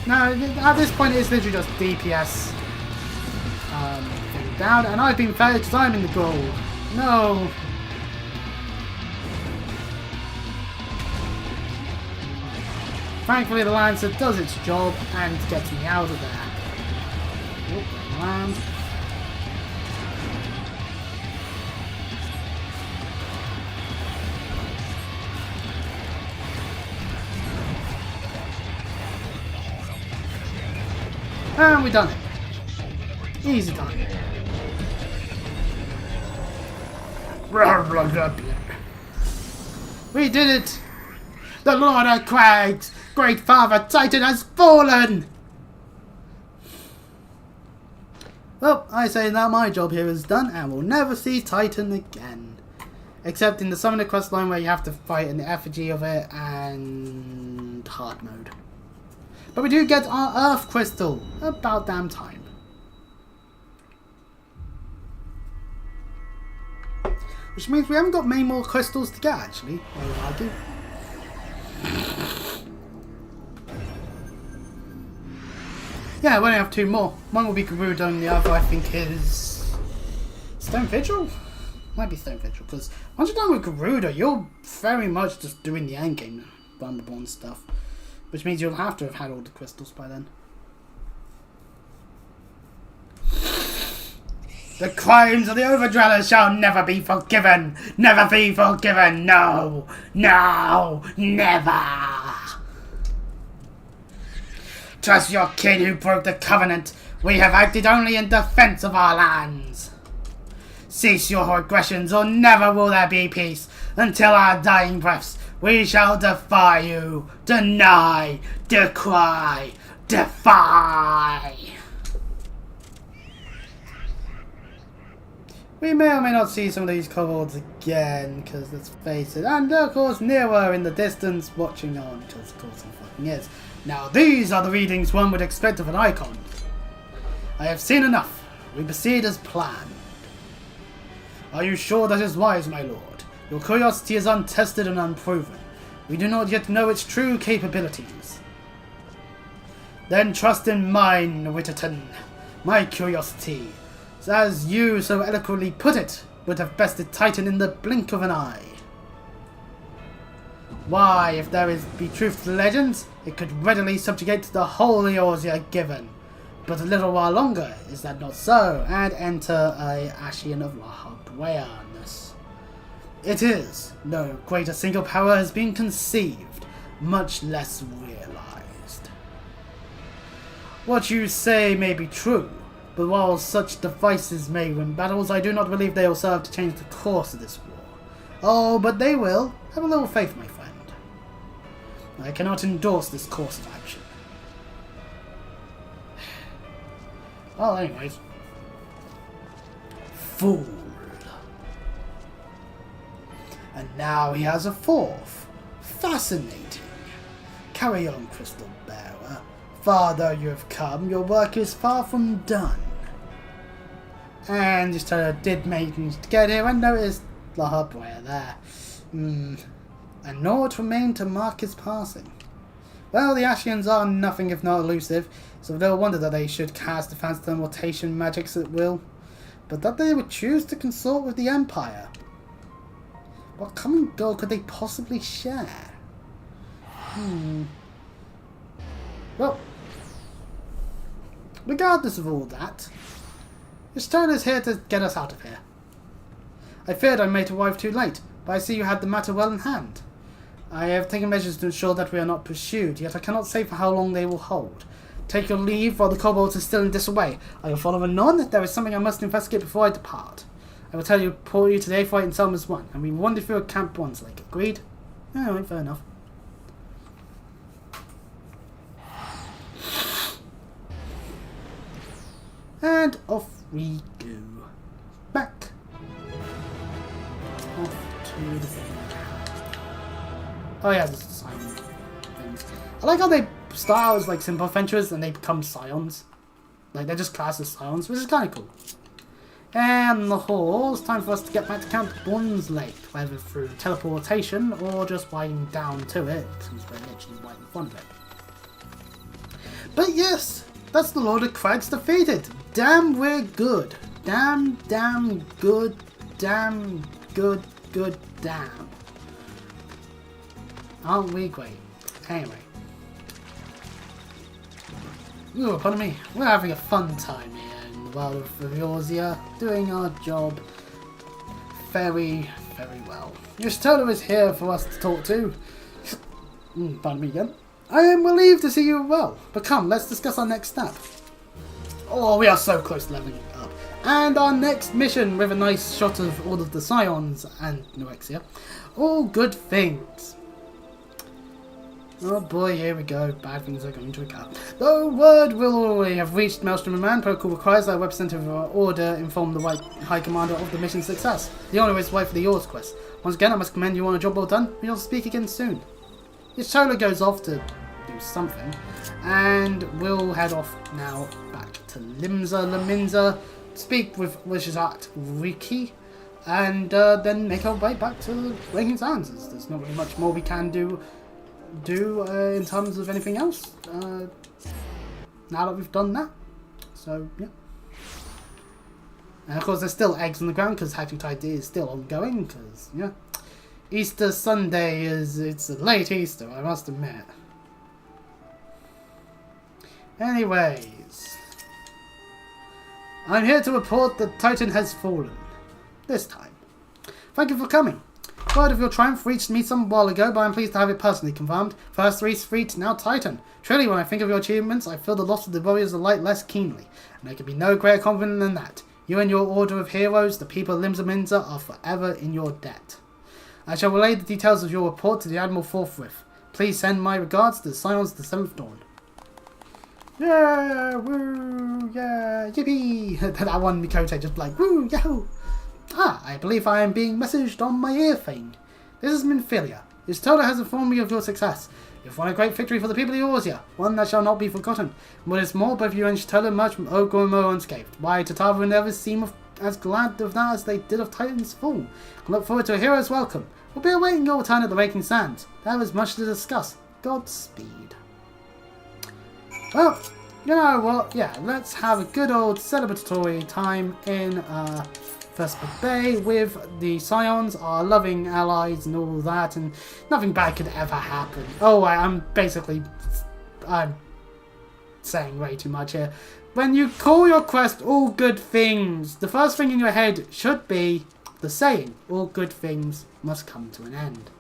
Now, at this point, it's literally just DPS down, and I've been failed because I'm in the gold. No. Thankfully, the Lancer does its job and gets me out of there. Oop, land. And we done it. Easy done. We did it! The Lord of Crags, Great Father Titan has fallen! Well, I say that my job here is done and we'll never see Titan again. Except in the Summoner quest line where you have to fight in the effigy of it and hard mode. But we do get our Earth Crystal. About damn time. Which means we haven't got many more crystals to get, actually, I would argue. Yeah, we only have two more. One will be Gerudo and the other, I think, is Stone Vigil? Might be Stone Vigil, because once you're done with Gerudo, you're very much just doing the endgame Thunderborn stuff. Which means you'll have to have had all the crystals by then. The crimes of the Overdwellers shall never be forgiven! Never be forgiven! No! No! Never! Trust your kin who broke the covenant! We have acted only in defense of our lands! Cease your aggressions or never will there be peace! Until our dying breaths, we shall defy you! Deny! Decry! Defy! We may or may not see some of these kobolds again, because let's face it, and of course Nero in the distance watching on, because of course he fucking is. Now these are the readings one would expect of an icon. I have seen enough. We proceed as planned. Are you sure that is wise, my lord? Your curiosity is untested and unproven. We do not yet know its true capabilities. Then trust in mine, Witterton. My curiosity, as you so eloquently put it, would have bested Titan in the blink of an eye. Why, if there be truth to the legends, it could readily subjugate the whole Eorzea given. But a little while longer, is that not so? And enter a Ashian of Lahabwearness. It is. No greater single power has been conceived, much less realized. What you say may be true, but while such devices may win battles, I do not believe they will serve to change the course of this war. Oh, but they will. Have a little faith, my friend. I cannot endorse this course of action. Well, anyways. Fool. And now he has a fourth. Fascinating. Carry on, Crystal Bearer. Far though you have come, your work is far from done. And just did manage to get here and noticed Lahabwear there. And naught remained to mark his passing. Well, the Ashians are nothing if not elusive, so no wonder that they should cast defense teleportation magics at will. But that they would choose to consort with the Empire. What common goal could they possibly share? Well, regardless of all that, Estelle is here to get us out of here. I feared I might arrive too late, but I see you had the matter well in hand. I have taken measures to ensure that we are not pursued, yet I cannot say for how long they will hold. Take your leave while the kobolds are still in disarray. I will follow anon. There is something I must investigate before I depart. I will tell you today for in Selma's 1, and we will wander through a camp once, like agreed? Alright, fair enough. And off we go. Back. Off to the camp. Oh yeah, there's Scion things. I like how they start out as like simple adventurers and they become Scions. Like they're just classed as Scions, which is kind of cool. And the hall, it's time for us to get back to Camp Bond's Lake, whether through teleportation or just riding down to it, since we're literally right in front of it. But yes, that's the Lord of Crags defeated. Damn, we're good. Damn good. Damn good, damn. Aren't we great? Anyway. Ooh, pardon me. We're having a fun time here in the world of Eorzea, doing our job very, very well. Estelle is here for us to talk to. Pardon me again. I am relieved to see you well, but come, let's discuss our next step. Oh, we are so close to leveling up. And our next mission with a nice shot of all of the Scions and Noexia. All good things. Oh boy, here we go. Bad things are going to occur. The word will already have reached Maelstrom and Man. Protocol requires that a representative of our order inform the High Commander of the mission's success. The honor is right for the Yours quest. Once again, I must commend you on a job well done. We will speak again soon. This Chola goes off to do something, and we'll head off now back to Laminza, speak with Wishizat Riki, and then make our way back to Breaking Sands. There's not really much more we can do in terms of anything else now that we've done that. So yeah, and of course there's still eggs on the ground because Hatching Tide is still ongoing, because yeah, Easter Sunday it's a late Easter, I must admit. Anyways, I'm here to report that Titan has fallen. This time. Thank you for coming. Word of your triumph reached me some while ago, but I'm pleased to have it personally confirmed. First Reese Fleet, now Titan. Truly, when I think of your achievements, I feel the loss of the Warriors of Light less keenly, and there can be no greater compliment than that. You and your order of heroes, the people of Limsaminza, are forever in your debt. I shall relay the details of your report to the Admiral forthwith. Please send my regards to the Scions of the 7th Dawn. Yeah, woo, yeah, yippee! That one Mikote just like, woo, yahoo! Ah, I believe I am being messaged on my ear thing. This is Minfilia. Istola has informed me of your success. You've won a great victory for the people of Eorzea, one that shall not be forgotten. What is more, both you and Stola emerged from Ogormo unscathed. Why, Tatava and others seem as glad of that as they did of Titan's fall. I look forward to a hero's welcome. We'll be awaiting your return at the Waking Sands. There is much to discuss. Godspeed. Well, you know what? Yeah, let's have a good old celebratory time in Vesper Bay with the Scions are loving allies and all that, and nothing bad could ever happen. Oh, I'm saying way too much here. When you call your quest all good things, the first thing in your head should be the saying, all good things must come to an end.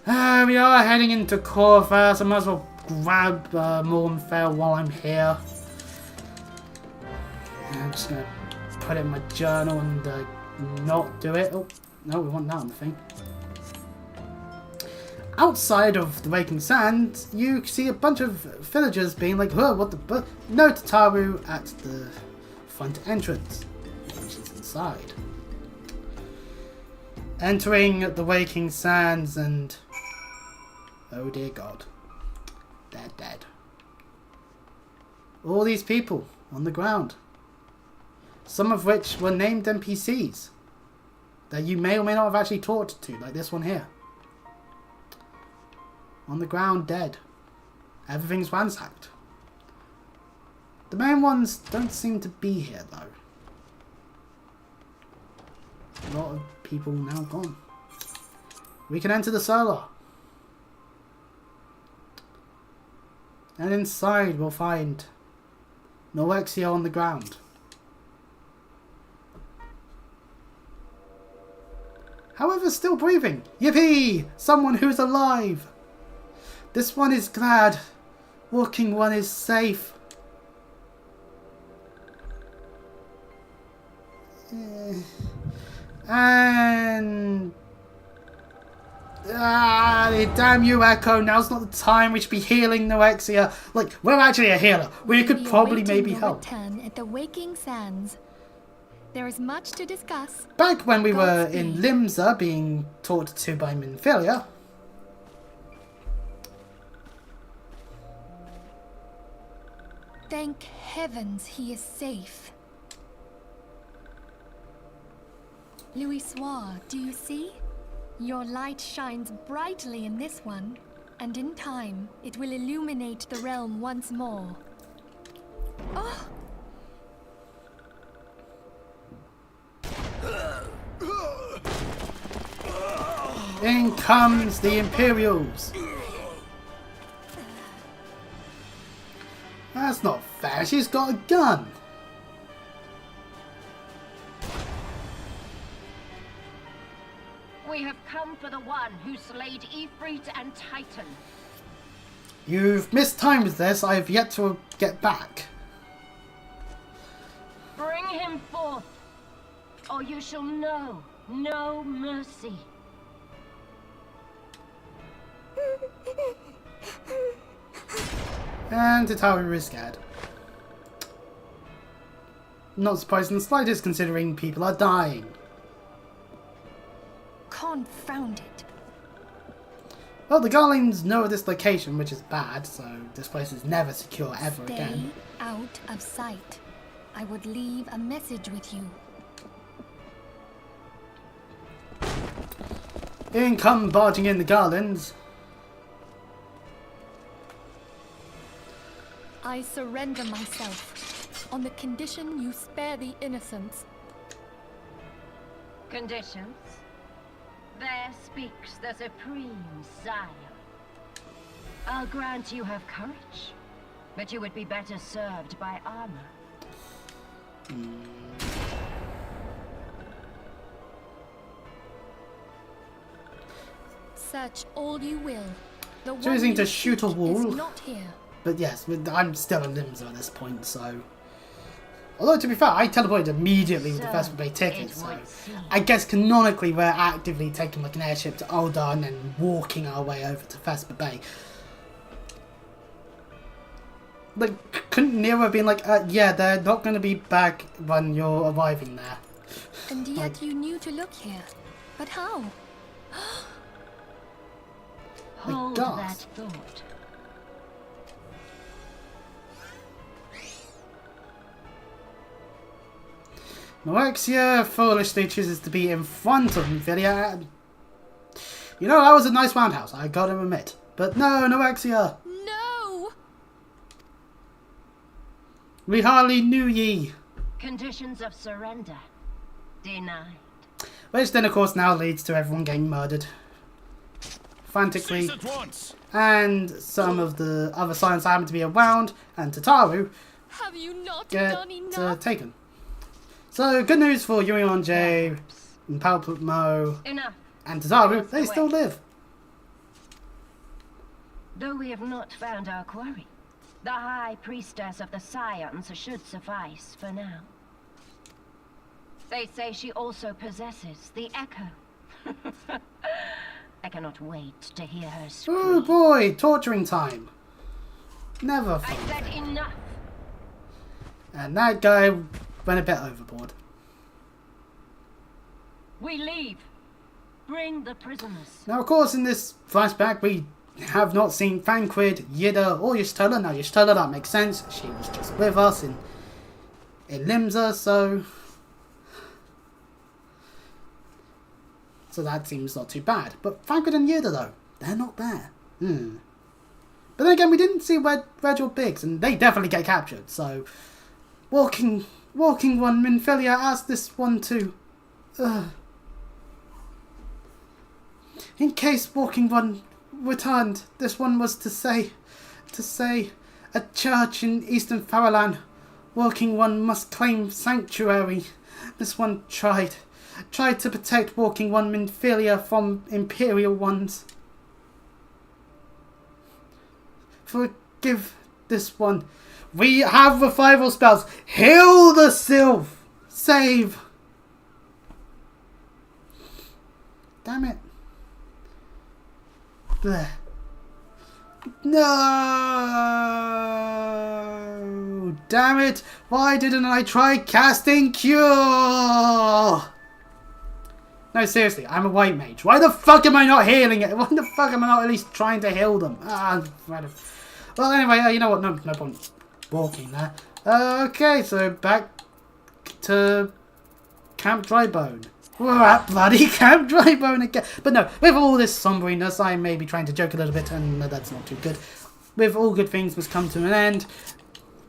We are heading into Corvus. I might as well grab Mornfell while I'm here. I'm just going to put it in my journal and not do it. Oh, no, we want that on the thing. Outside of the Waking Sands, you see a bunch of villagers being like, oh, what the... No Tataru at the front entrance, which is inside. Entering the Waking Sands and... oh dear God. They're dead. All these people on the ground. Some of which were named NPCs. That you may or may not have actually talked to, like this one here. On the ground, dead. Everything's ransacked. The main ones don't seem to be here, though. A lot of people now gone. We can enter the cellar. And inside we'll find Norexia on the ground. However, still breathing. Yippee! Someone who's alive! This one is glad. Walking one is safe. And... damn you, Echo. Now's not the time. We should be healing Norexia. Like, we're actually a healer. We could probably maybe help. Return at the Waking Sands. There is much to discuss. Back when we were in Limsa being taught to by Minfilia. Thank heavens he is safe. Louisoire, do you see? Your light shines brightly in this one, and in time it will illuminate the realm once more. Oh! In comes the Imperials. That's not fair. She's got a gun. We have come for the one who slayed Ifrit and Titan. You've mistimed this. I have yet to get back. Bring him forth, or you shall know no mercy. And Tataru is scared. Not surprised in the slightest, considering people are dying. Confound it. Well, the Garlings know of this location, which is bad, so this place is never secure ever again. Stay out of sight. I would leave a message with you. In come barging in the Garlands. I surrender myself, on the condition you spare the innocents. Conditions? There speaks the Supreme Sire. I'll grant you have courage, but you would be better served by armor. Search all you will. The Choosing one to you shoot a seek wall. is not here. But yes, I'm still in Limsa at this point, so... Although, to be fair, I teleported immediately with the Vesper Bay ticket, so... I guess canonically we're actively taking like an airship to Ul'dah and then walking our way over to Vesper Bay. Like, couldn't Nero have been like, yeah, they're not going to be back when you're arriving there? And yet you knew to look here. But how? Hold that thought. Norexia foolishly chooses to be in front of Minfilia. You know, that was a nice roundhouse, I gotta admit. But no, Norexia! No! We hardly knew ye. Conditions of surrender. Denied. Which then, of course, now leads to everyone getting murdered frantically. Cease at once. And some of the other science happen to be around, and Tataru Have you not get done enough? taken. So, good news for Yurion J, and Palpamo, Enough. and Tataru, they still live. Though we have not found our quarry, the High Priestess of the Scions should suffice for now. They say she also possesses the Echo. I cannot wait to hear her scream. Oh boy, torturing time. Never I fun. said enough. And that guy went a bit overboard. We leave. Bring the prisoners. Now, of course, in this flashback, we have not seen Fanquid, Yida, or Y'shtola. Now, Y'shtola, that makes sense. She was just with us in Limsa, so that seems not too bad. But Fanquid and Yida, though, they're not there. But then again, we didn't see Reginald Biggs, and they definitely get captured, so Walking One, Minfilia asked this one to in case Walking One returned, this one was to say a church in Eastern Faralan. Walking One must claim sanctuary. This one tried to protect Walking One Minfilia from Imperial ones. Forgive this one. We have revival spells. Heal the Sylph. Save. Damn it. Blech. No! Damn it! Why didn't I try casting Cure? No, seriously, I'm a white mage. Why the fuck am I not healing it? Why the fuck am I not at least trying to heal them? Well, anyway, you know what? No point walking there. Okay, so back to Camp Drybone. We're at bloody Camp Drybone again. But no, with all this somberness, I may be trying to joke a little bit, and that's not too good. With all good things must come to an end,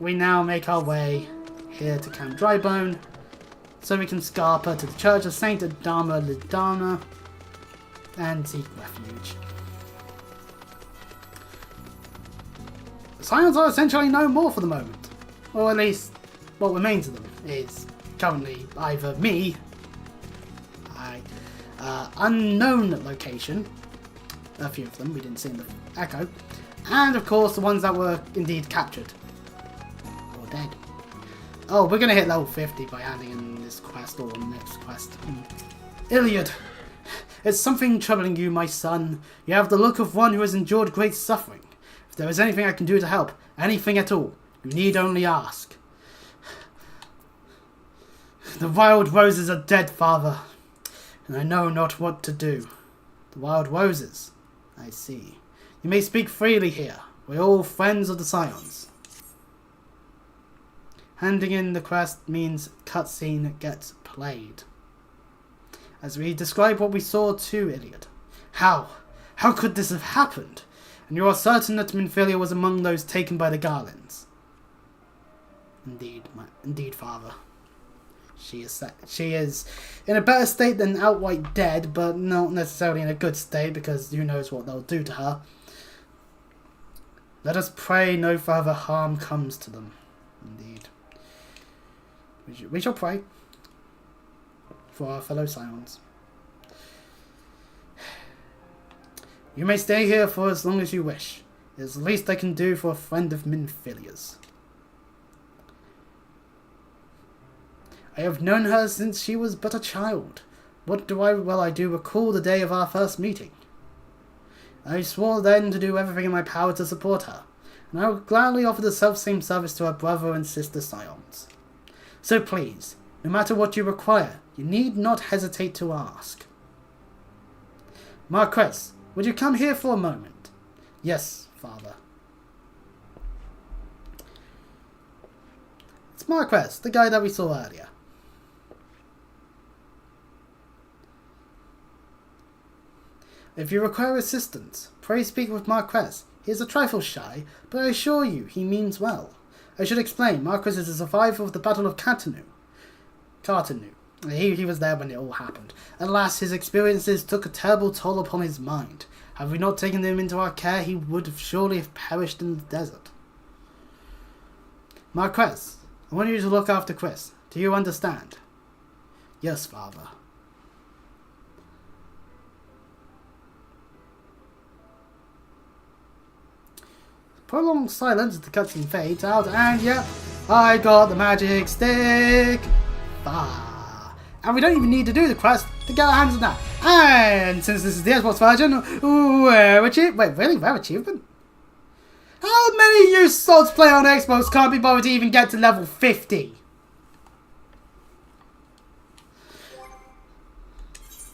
we now make our way here to Camp Drybone, so we can scarper to the Church of Saint Adama Lidana and seek refuge. The Scions are essentially no more for the moment, or at least what remains of them is currently either me, unknown location, a few of them we didn't see in the echo, and of course the ones that were indeed captured or dead. Oh, we're gonna hit level 50 by handing in this quest or next quest. Iliad, is something troubling you, my son? You have the look of one who has endured great suffering. If there is anything I can do to help, anything at all, you need only ask. The wild roses are dead, father, and I know not what to do. The wild roses, I see. You may speak freely here. We're all friends of the Scions. Handing in the quest means cutscene gets played. As we describe what we saw to Iliad. How? How could this have happened? And you are certain that Minfilia was among those taken by the Garlands? Indeed, father. She is in a better state than outright dead, but not necessarily in a good state, because who knows what they'll do to her. Let us pray no further harm comes to them. Indeed. We shall pray for our fellow Scions. You may stay here for as long as you wish. It is the least I can do for a friend of Minfilia's. I have known her since she was but a child. What do I recall the day of our first meeting. I swore then to do everything in my power to support her, and I will gladly offer the self-same service to her brother and sister Scions. So please, no matter what you require, you need not hesitate to ask. Marquess, would you come here for a moment? Yes, father. It's Marquess, the guy that we saw earlier. If you require assistance, pray speak with Marquess. He is a trifle shy, but I assure you he means well. I should explain, Marquess is a survivor of the Battle of Cartanu. He was there when it all happened. Alas, his experiences took a terrible toll upon his mind. Had we not taken him into our care, he would have surely have perished in the desert. Marquez, I want you to look after Chris. Do you understand? Yes, Father. Prolonged silence as the cutscene fades out, and yep, I got the magic stick! Ah. And we don't even need to do the quest to get our hands on that. And since this is the Xbox version, rare achievement. Wait, really? Rare achievement? How many you sods play on Xbox can't be bothered to even get to level 50?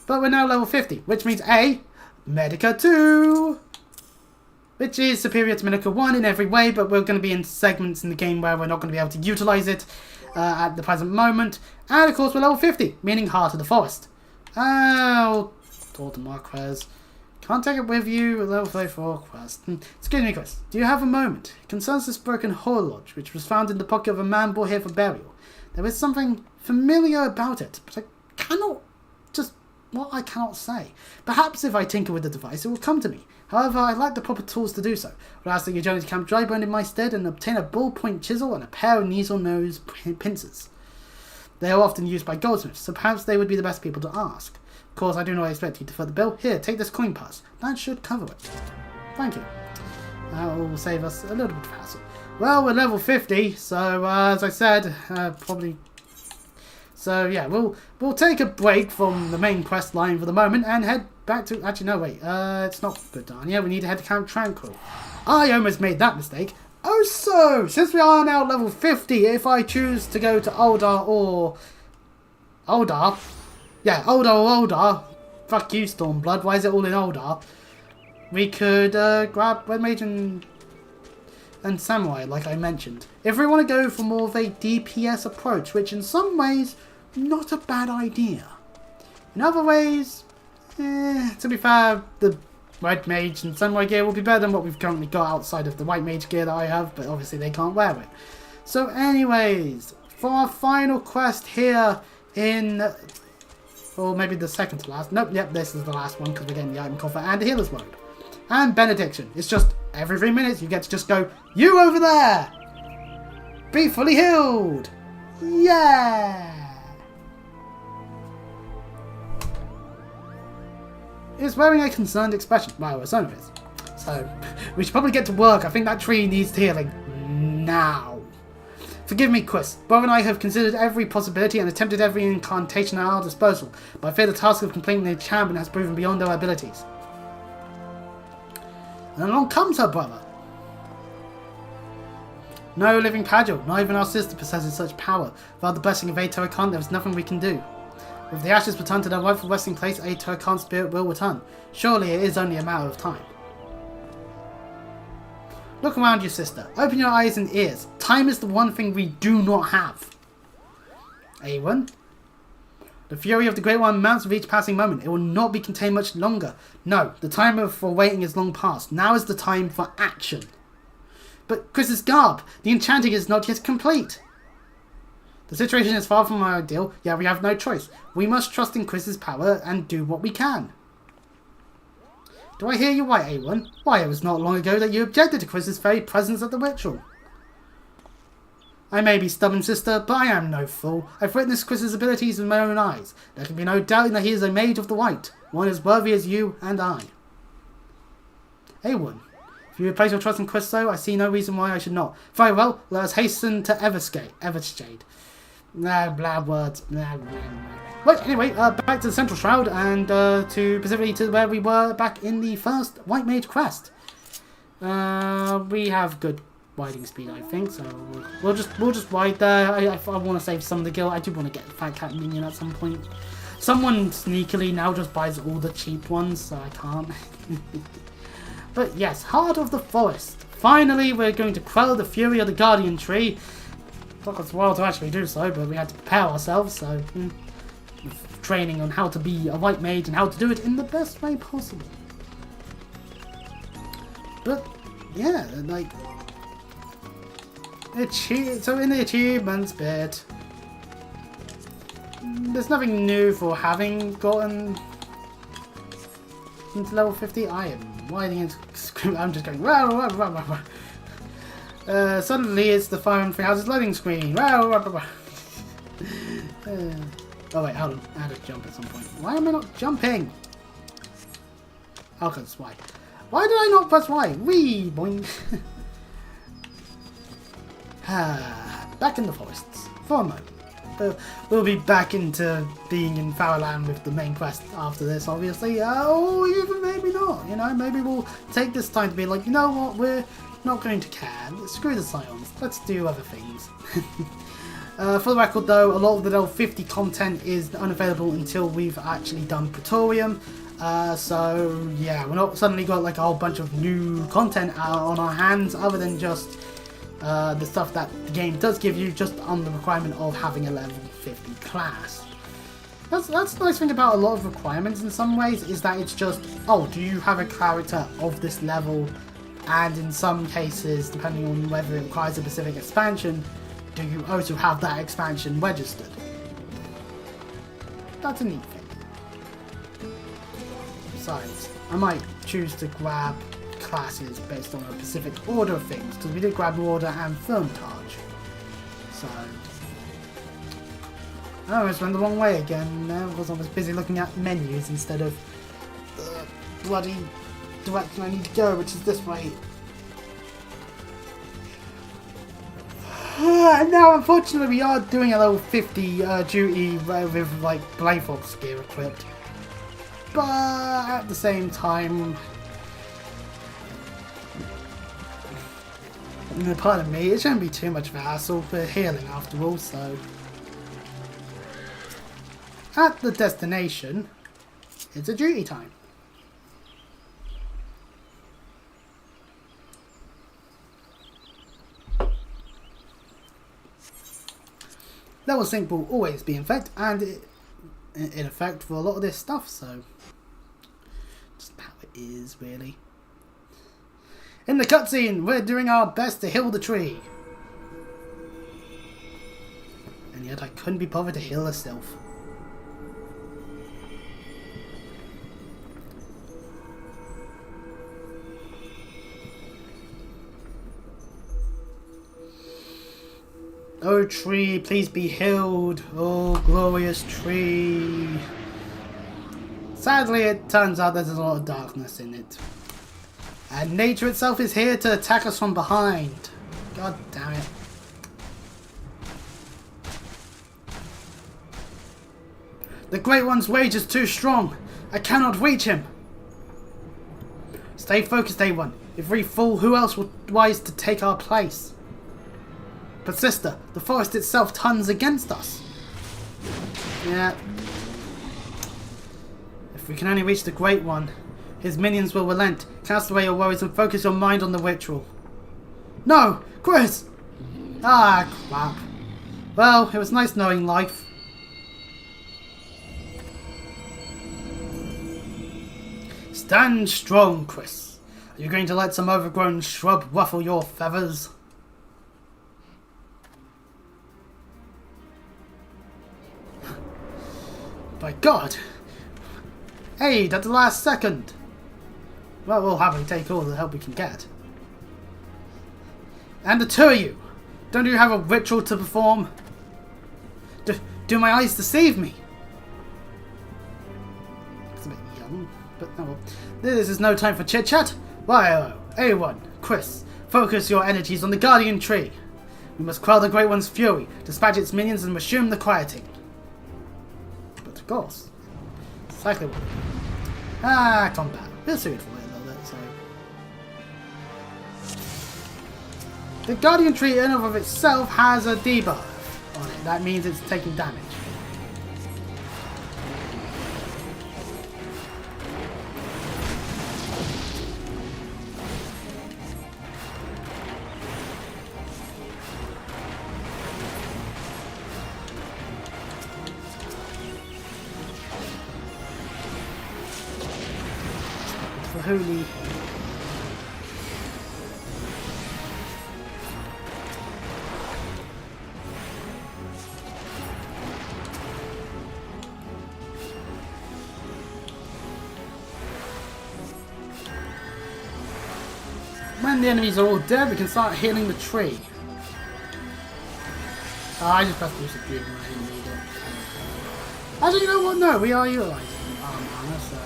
But we're now level 50, which means A, Medica 2, which is superior to Medica 1 in every way, but we're going to be in segments in the game where we're not going to be able to utilize it at the present moment. And of course we're level 50, meaning Heart of the Forest. Oh, Daughter Marquez. Can't take it with you, level 34 quest. Excuse me, Chris, do you have a moment? It concerns this broken horologe, which was found in the pocket of a man brought here for burial. There is something familiar about it, but I cannot I cannot say. Perhaps if I tinker with the device, it will come to me. However, I lack the proper tools to do so. I'd ask that you join Camp Drybone in my stead and obtain a ballpoint chisel and a pair of needle-nose pincers. They are often used by goldsmiths, so perhaps they would be the best people to ask. Of course, I do not expect you to foot the bill. Here, take this coin purse. That should cover it. Thank you. That will save us a little bit of hassle. Well, we're level 50, so as I said, probably... So yeah, we'll take a break from the main quest line for the moment and head back to... Actually, no, wait. It's not Bridania. We need to head to Camp Tranquil. I almost made that mistake. Oh, so, since we are now level 50, if I choose to go to Uldar or... Uldar? Yeah, Uldar or Uldar. Fuck you, Stormblood. Why is it all in Uldar? We could grab Red Mage and Samurai, like I mentioned. If we want to go for more of a DPS approach, which in some ways, not a bad idea. In other ways, to be fair, the Red Mage and Samurai gear will be better than what we've currently got outside of the White Mage gear that I have, but obviously they can't wear it. So anyways, for our final quest here in... Or maybe the second to last. Nope, yep, this is the last one because we're getting the item coffer and the healer's mode. And Benediction. It's just every 3 minutes you get to just go, you over there! Be fully healed! Yeah! It's wearing a concerned expression. Well, some of it. So, we should probably get to work. I think that tree needs healing. Now. Forgive me, Chris. Bob and I have considered every possibility and attempted every incantation at our disposal, but I fear the task of completing the enchantment has proven beyond our abilities. And along comes her brother. No living Padgel, not even our sister possesses such power. Without the blessing of Aethericon, there is nothing we can do. If the ashes return to their rightful resting place, Aethericon's spirit will return. Surely it is only a matter of time. Look around you, sister. Open your eyes and ears. Time is the one thing we do not have. A1. The fury of the Great One mounts with each passing moment. It will not be contained much longer. No, the time for waiting is long past. Now is the time for action. But Chris's garb, the enchanting is not yet complete. The situation is far from our ideal, yet we have no choice. We must trust in Chris's power and do what we can. Do I hear you right, A1? Why, it was not long ago that you objected to Chris's very presence at the ritual. I may be stubborn, sister, but I am no fool. I've witnessed Chris's abilities with my own eyes. There can be no doubting that he is a mage of the white, one as worthy as you and I. A1, if you would place your trust in Chris though, I see no reason why I should not. Very well, let us hasten to Evershade. Blah words. Blah, blah, blah. Right, anyway, back to the Central Shroud and specifically to where we were back in the first White Mage quest. We have good riding speed, I think, so we'll just ride there. I want to save some of the gil. I do want to get the Fat Cat minion at some point. Someone sneakily now just buys all the cheap ones, so I can't. But yes, Heart of the Forest. Finally, we're going to quell the fury of the Guardian Tree. Took us a while to actually do so, but we had to prepare ourselves, so training on how to be a white mage and how to do it in the best way possible. But yeah, like so in the achievements bit, there's nothing new for having gotten into level 50. I am whining and screaming. I'm just going, rah, rah, rah, rah, rah. Suddenly it's the Fire 3000's loading screen. Rah, rah, rah, rah. Oh wait, hold on. I had to jump at some point. Why am I not jumping? Oh, because Y. Why did I not press Y? Wee, boing. Back in the forests for a moment. We'll be back into being in Farrowland with the main quest after this, obviously. Or even maybe not. You know, maybe we'll take this time to be like, you know what, we're not going to care. Screw the Scions. Let's do other things. For the record though, a lot of the level 50 content is unavailable until we've actually done Praetorium. So yeah, we're not suddenly got like a whole bunch of new content on our hands other than just the stuff that the game does give you just on the requirement of having a level 50 class. That's the nice thing about a lot of requirements in some ways, is that it's just, oh, do you have a character of this level? And in some cases, depending on whether it requires a specific expansion, do you also have that expansion registered? That's a neat thing. Besides, I might choose to grab classes based on a specific order of things, because we did grab Order and Firmtage. So I almost went the wrong way again because I was busy looking at menus instead of the bloody direction I need to go, which is this way. And now unfortunately we are doing a level 50 duty with like Blayfox gear equipped, but at the same time, pardon me, it shouldn't be too much of a hassle for healing after all. So at the destination, it's a duty time. Level sync will always be in effect, and in effect for a lot of this stuff, so just how it is really. In the cutscene, we're doing our best to heal the tree, and yet I couldn't be bothered to heal herself. Oh tree, please be healed. Oh glorious tree. Sadly, it turns out there's a lot of darkness in it. And nature itself is here to attack us from behind. God damn it. The Great One's rage is too strong. I cannot reach him. Stay focused, A1. If we fall, who else will rise to take our place? But sister, the forest itself turns against us. Yeah. If we can only reach the Great One, his minions will relent. Cast away your worries and focus your mind on the ritual. No! Chris! Ah, crap. Well, it was nice knowing life. Stand strong, Chris. Are you going to let some overgrown shrub ruffle your feathers? By God! Aid at the last second! Well, we'll happily take all the help we can get. And the two of you! Don't you have a ritual to perform? Do my eyes deceive me? It's a bit young, but oh well. This is no time for chit-chat. Why, A1, Chris, focus your energies on the Guardian Tree. We must quell the Great One's fury, dispatch its minions and resume the quieting. Of course. Exactly what. Combat. We'll see it for it a little bit, so. The Guardian Tree in and of itself has a debuff on it. That means it's taking damage. Holy. And the enemies are all dead, we can start healing the tree. I just pressed use the dream when I didn't need it. Actually, you know what? No, we are utilizing mana, so...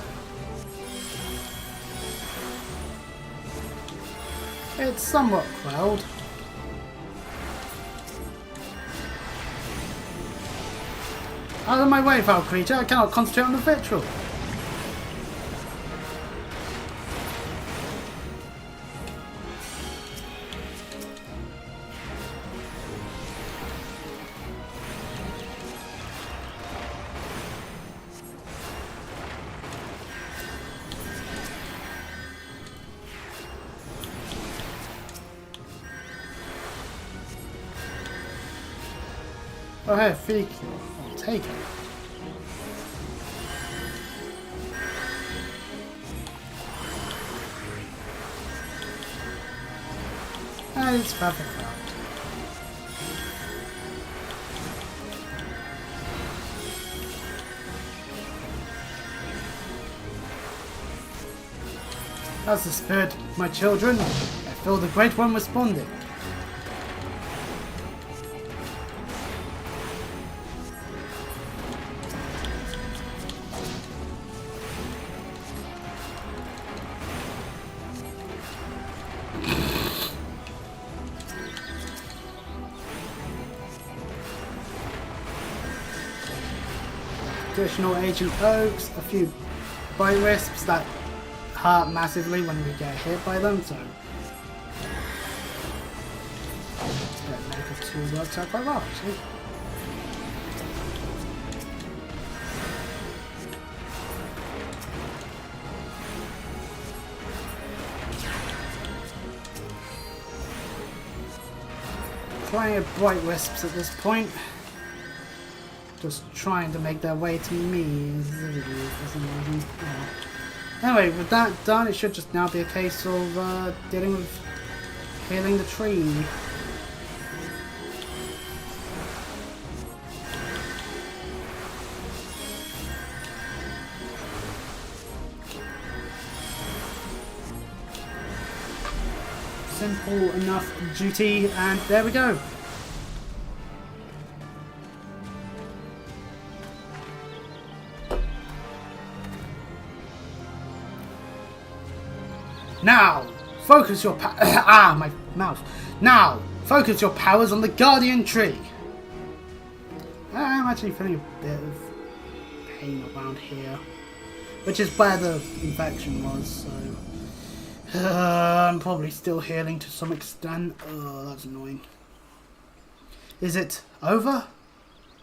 It's somewhat quelled. Out of my way, foul creature, I cannot concentrate on the victual. Oh hey, Feek. I'll take it. And it's perfect round. That's the spirit, my children. I feel the Great One responding. Additional Agent Oaks, a few bite wisps that hurt massively when we get hit by them, so Medical 2 works out quite well actually. Plenty of bright wisps at this point. Just trying to make their way to me for some reason. Oh. Anyway, with that done, it should just now be a case of dealing with healing the tree. Simple enough duty, and there we go. Now, focus your my mouth. Now, focus your powers on the Guardian Tree. I'm actually feeling a bit of pain around here, which is where the infection was, so I'm probably still healing to some extent. Oh, that's annoying. Is it over?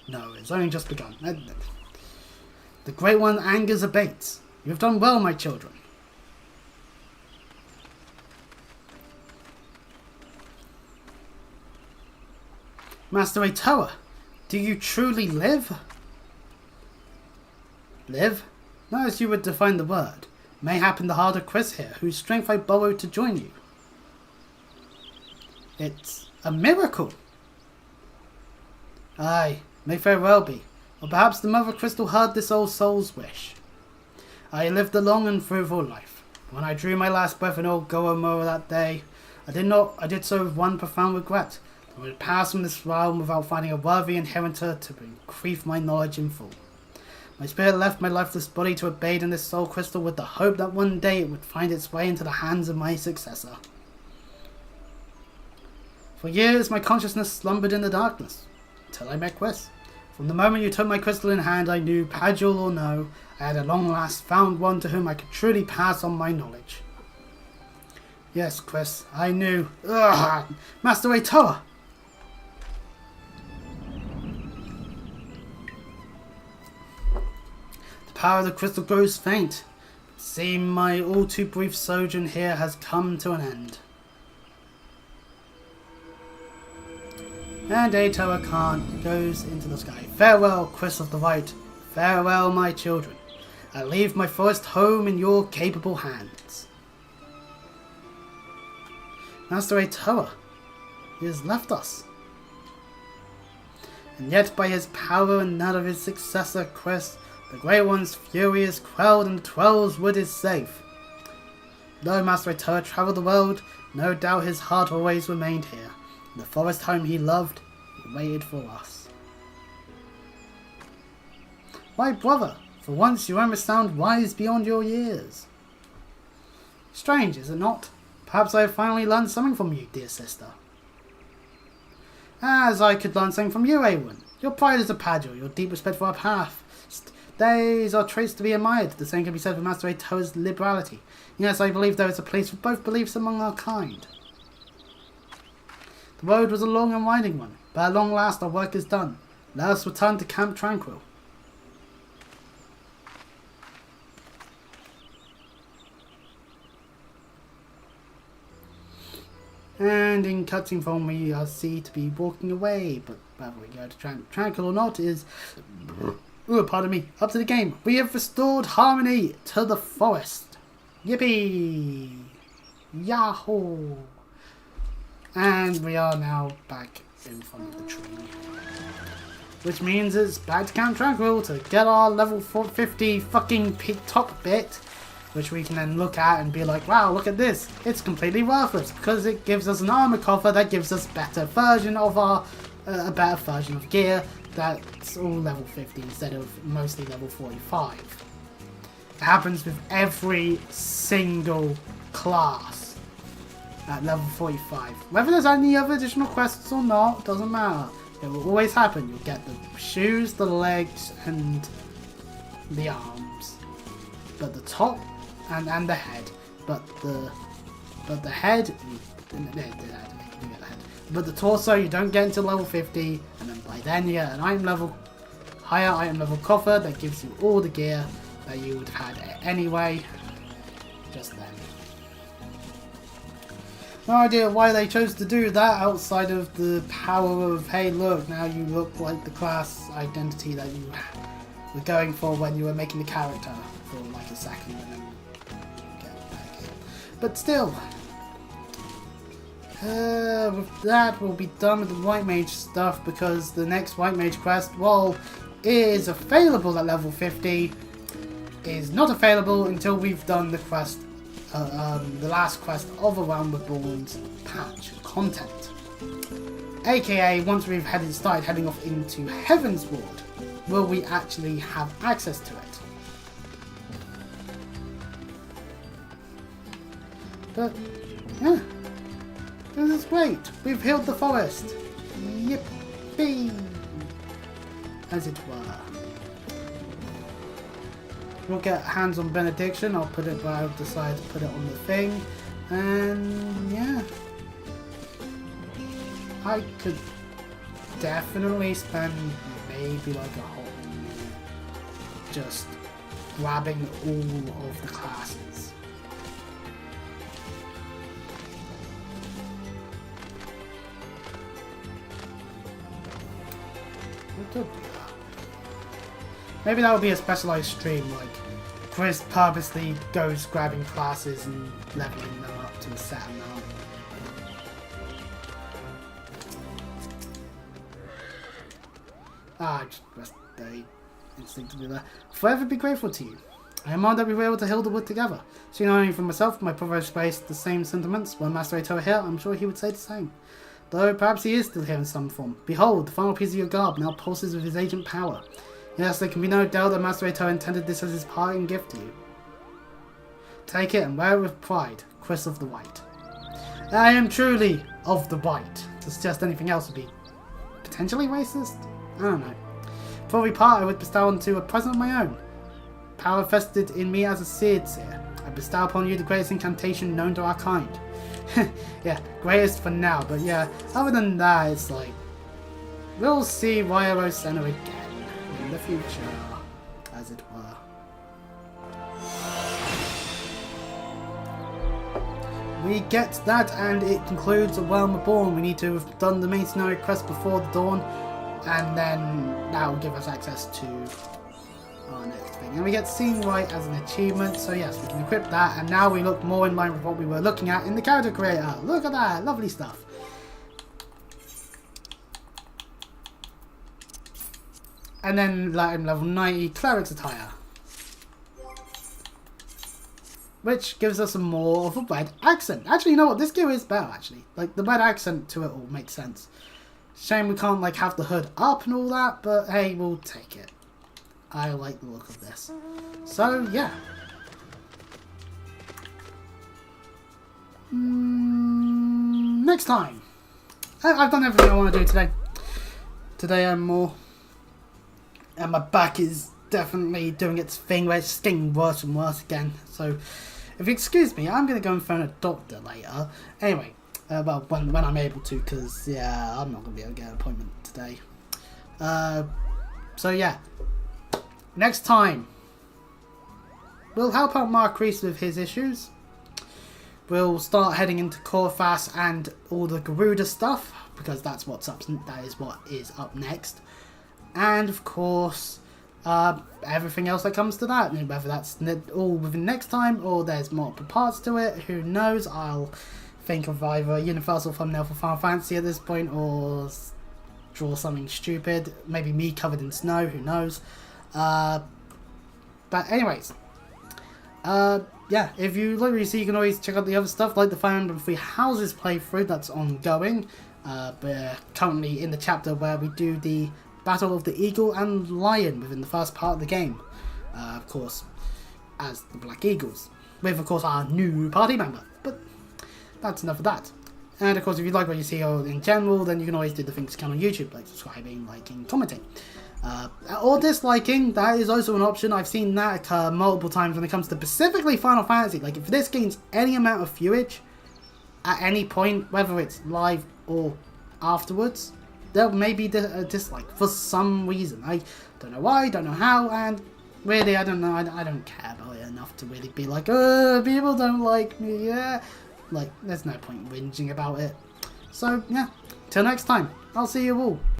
No, it's only just begun. The Great One angers abates. You have done well, my children. Master Atoa, do you truly live? Live? Not as you would define the word. Mayhap in the heart of Chris here, whose strength I borrowed to join you. It's a miracle. Aye, may very well be. Or perhaps the Mother Crystal heard this old soul's wish. I lived a long and fruitful life. When I drew my last breath in old Goemon that day, I did so with one profound regret. I would pass from this realm without finding a worthy inheritor to bequeath my knowledge in full. My spirit left my lifeless body to abide in this soul crystal with the hope that one day it would find its way into the hands of my successor. For years my consciousness slumbered in the darkness, until I met Chris. From the moment you took my crystal in hand, I knew, Padule or no, I had at long last found one to whom I could truly pass on my knowledge. Yes, Chris, I knew. Ugh, Master Atoa! The power of the crystal grows faint. It seems my all too brief sojourn here has come to an end. And Atoa Khan goes into the sky. Farewell, Chris of the Right. Farewell, my children. I leave my forest home in your capable hands. Master Atoa, he has left us. And yet by his power and that of his successor, Chris, the Grey One's fury is quelled and the Twelves' Wood is safe. Though Master Atoa travelled the world, No doubt his heart always remained here. The forest home he loved, he waited for us. Why, brother, for once you almost sound wise beyond your years. Strange, is it not? Perhaps I have finally learned something from you, dear sister. As I could learn something from you, Awen. Your pride is a Padua, your deep respect for our path. These are traits to be admired. The same can be said for Master Toa's liberality. Yes, I believe there is a place for both beliefs among our kind. The road was a long and winding one, but at long last our work is done. Let us return to Camp Tranquil. And in cutscene form we are seen to be walking away, but whether we go to Tranquil or not is, pardon me, up to the game. We have restored harmony to the forest. Yippee! Yahoo! And we are now back in front of the tree. Which means it's back to Camp Tranquil to get our level 50 fucking top bit, which we can then look at and be like, wow, look at this. It's completely worthless because it gives us an armor coffer that gives us better version of our, a better version of gear that's all level 50 instead of mostly level 45. It happens with every single class at level 45. Whether there's any other additional quests or not, doesn't matter. It will always happen. You'll get the shoes, the legs, and the arms. But the top and the head. But the head, but the torso you don't get until level 50, and then by then you get an higher item level coffer that gives you all the gear that you would have had anyway. Just then. No idea why they chose to do that outside of the power of, hey look, now you look like the class identity that you were going for when you were making the character for like a second and then you get back in. But still, with that we'll be done with the White Mage stuff because the next White Mage quest, while is available at level 50, is not available until we've done the quest. The last quest of A Realm Reborn's patch content. AKA, once we've started heading off into Heaven's Ward, will we actually have access to it? But, yeah. This is great. We've healed the forest. Yippee! As it were. We'll get hands on benediction. I'll put it, but I'll decide to put it on the thing. And yeah, I could definitely spend maybe like a whole minute just grabbing all of the classes. I could do that. Maybe that would be a specialized stream, like Chris purposely goes grabbing classes and leveling them up to a set amount. I just pressed the instinctively there. Forever be grateful to you. I am honored that we were able to heal the wood together. So not only for myself, my brother expressed the same sentiments. When Master Ato were here, I'm sure he would say the same. Though perhaps he is still here in some form. Behold, the final piece of your garb now pulses with his agent power. Yes, there can be no doubt that Master Ato intended this as his parting gift to you. Take it and wear it with pride, Chris of the White. I am truly of the White. To suggest anything else would be potentially racist? I don't know. Before we part, I would bestow onto a present of my own. Power vested in me as a seer. I bestow upon you the greatest incantation known to our kind. Yeah, greatest for now, but yeah, other than that, it's like, we'll see Royalo Senna again in the future, as it were. We get that, and it concludes A Realm Reborn. We need to have done the main scenario quest before the dawn, and then that will give us access to our next thing. And we get Seeing Right as an achievement, so yes, we can equip that, and now we look more in line with what we were looking at in the character creator. Look at that, lovely stuff. And then level 90, Cleric's Attire. which gives us a more of a red accent. Actually, you know what? This gear is better, actually. Like, the red accent to it all makes sense. Shame we can't, like, have the hood up and all that, but hey, we'll take it. I like the look of this. So, yeah. Next time. I've done everything I want to do today. Today I'm more... And my back is definitely doing its thing where it's getting worse and worse again. So, if you excuse me, I'm going to go and phone a doctor later. Anyway, well, when I'm able to, because, yeah, I'm not going to be able to get an appointment today. So, yeah. Next time, we'll help out Mark Reese with his issues. We'll start heading into Corfas and all the Garuda stuff, because that's what's up. That is what is up next. And of course, everything else that comes to that, and whether that's all within next time or there's multiple parts to it, who knows? I'll think of either a universal thumbnail for Final Fantasy at this point, or draw something stupid. Maybe me covered in snow. Who knows? But anyways. Yeah, if you like what you see, you can always check out the other stuff, like the Fire Emblem Three Houses playthrough that's ongoing. We're currently in the chapter where we do the Battle of the Eagle and Lion within the first part of the game. Of course, as the Black Eagles. With, of course, our new party member. But that's enough of that. And, of course, if you like what you see in general, then you can always do the things you can on YouTube, like subscribing, liking, commenting. Or disliking, that is also an option. I've seen that occur multiple times when it comes to specifically Final Fantasy. Like, if this gains any amount of viewage at any point, whether it's live or afterwards, there may be a dislike for some reason. I don't know why, don't know how, and really, I don't know. I don't care about it enough to really be like, people don't like me, yeah. Like, there's no point whinging about it. So, yeah, till next time, I'll see you all.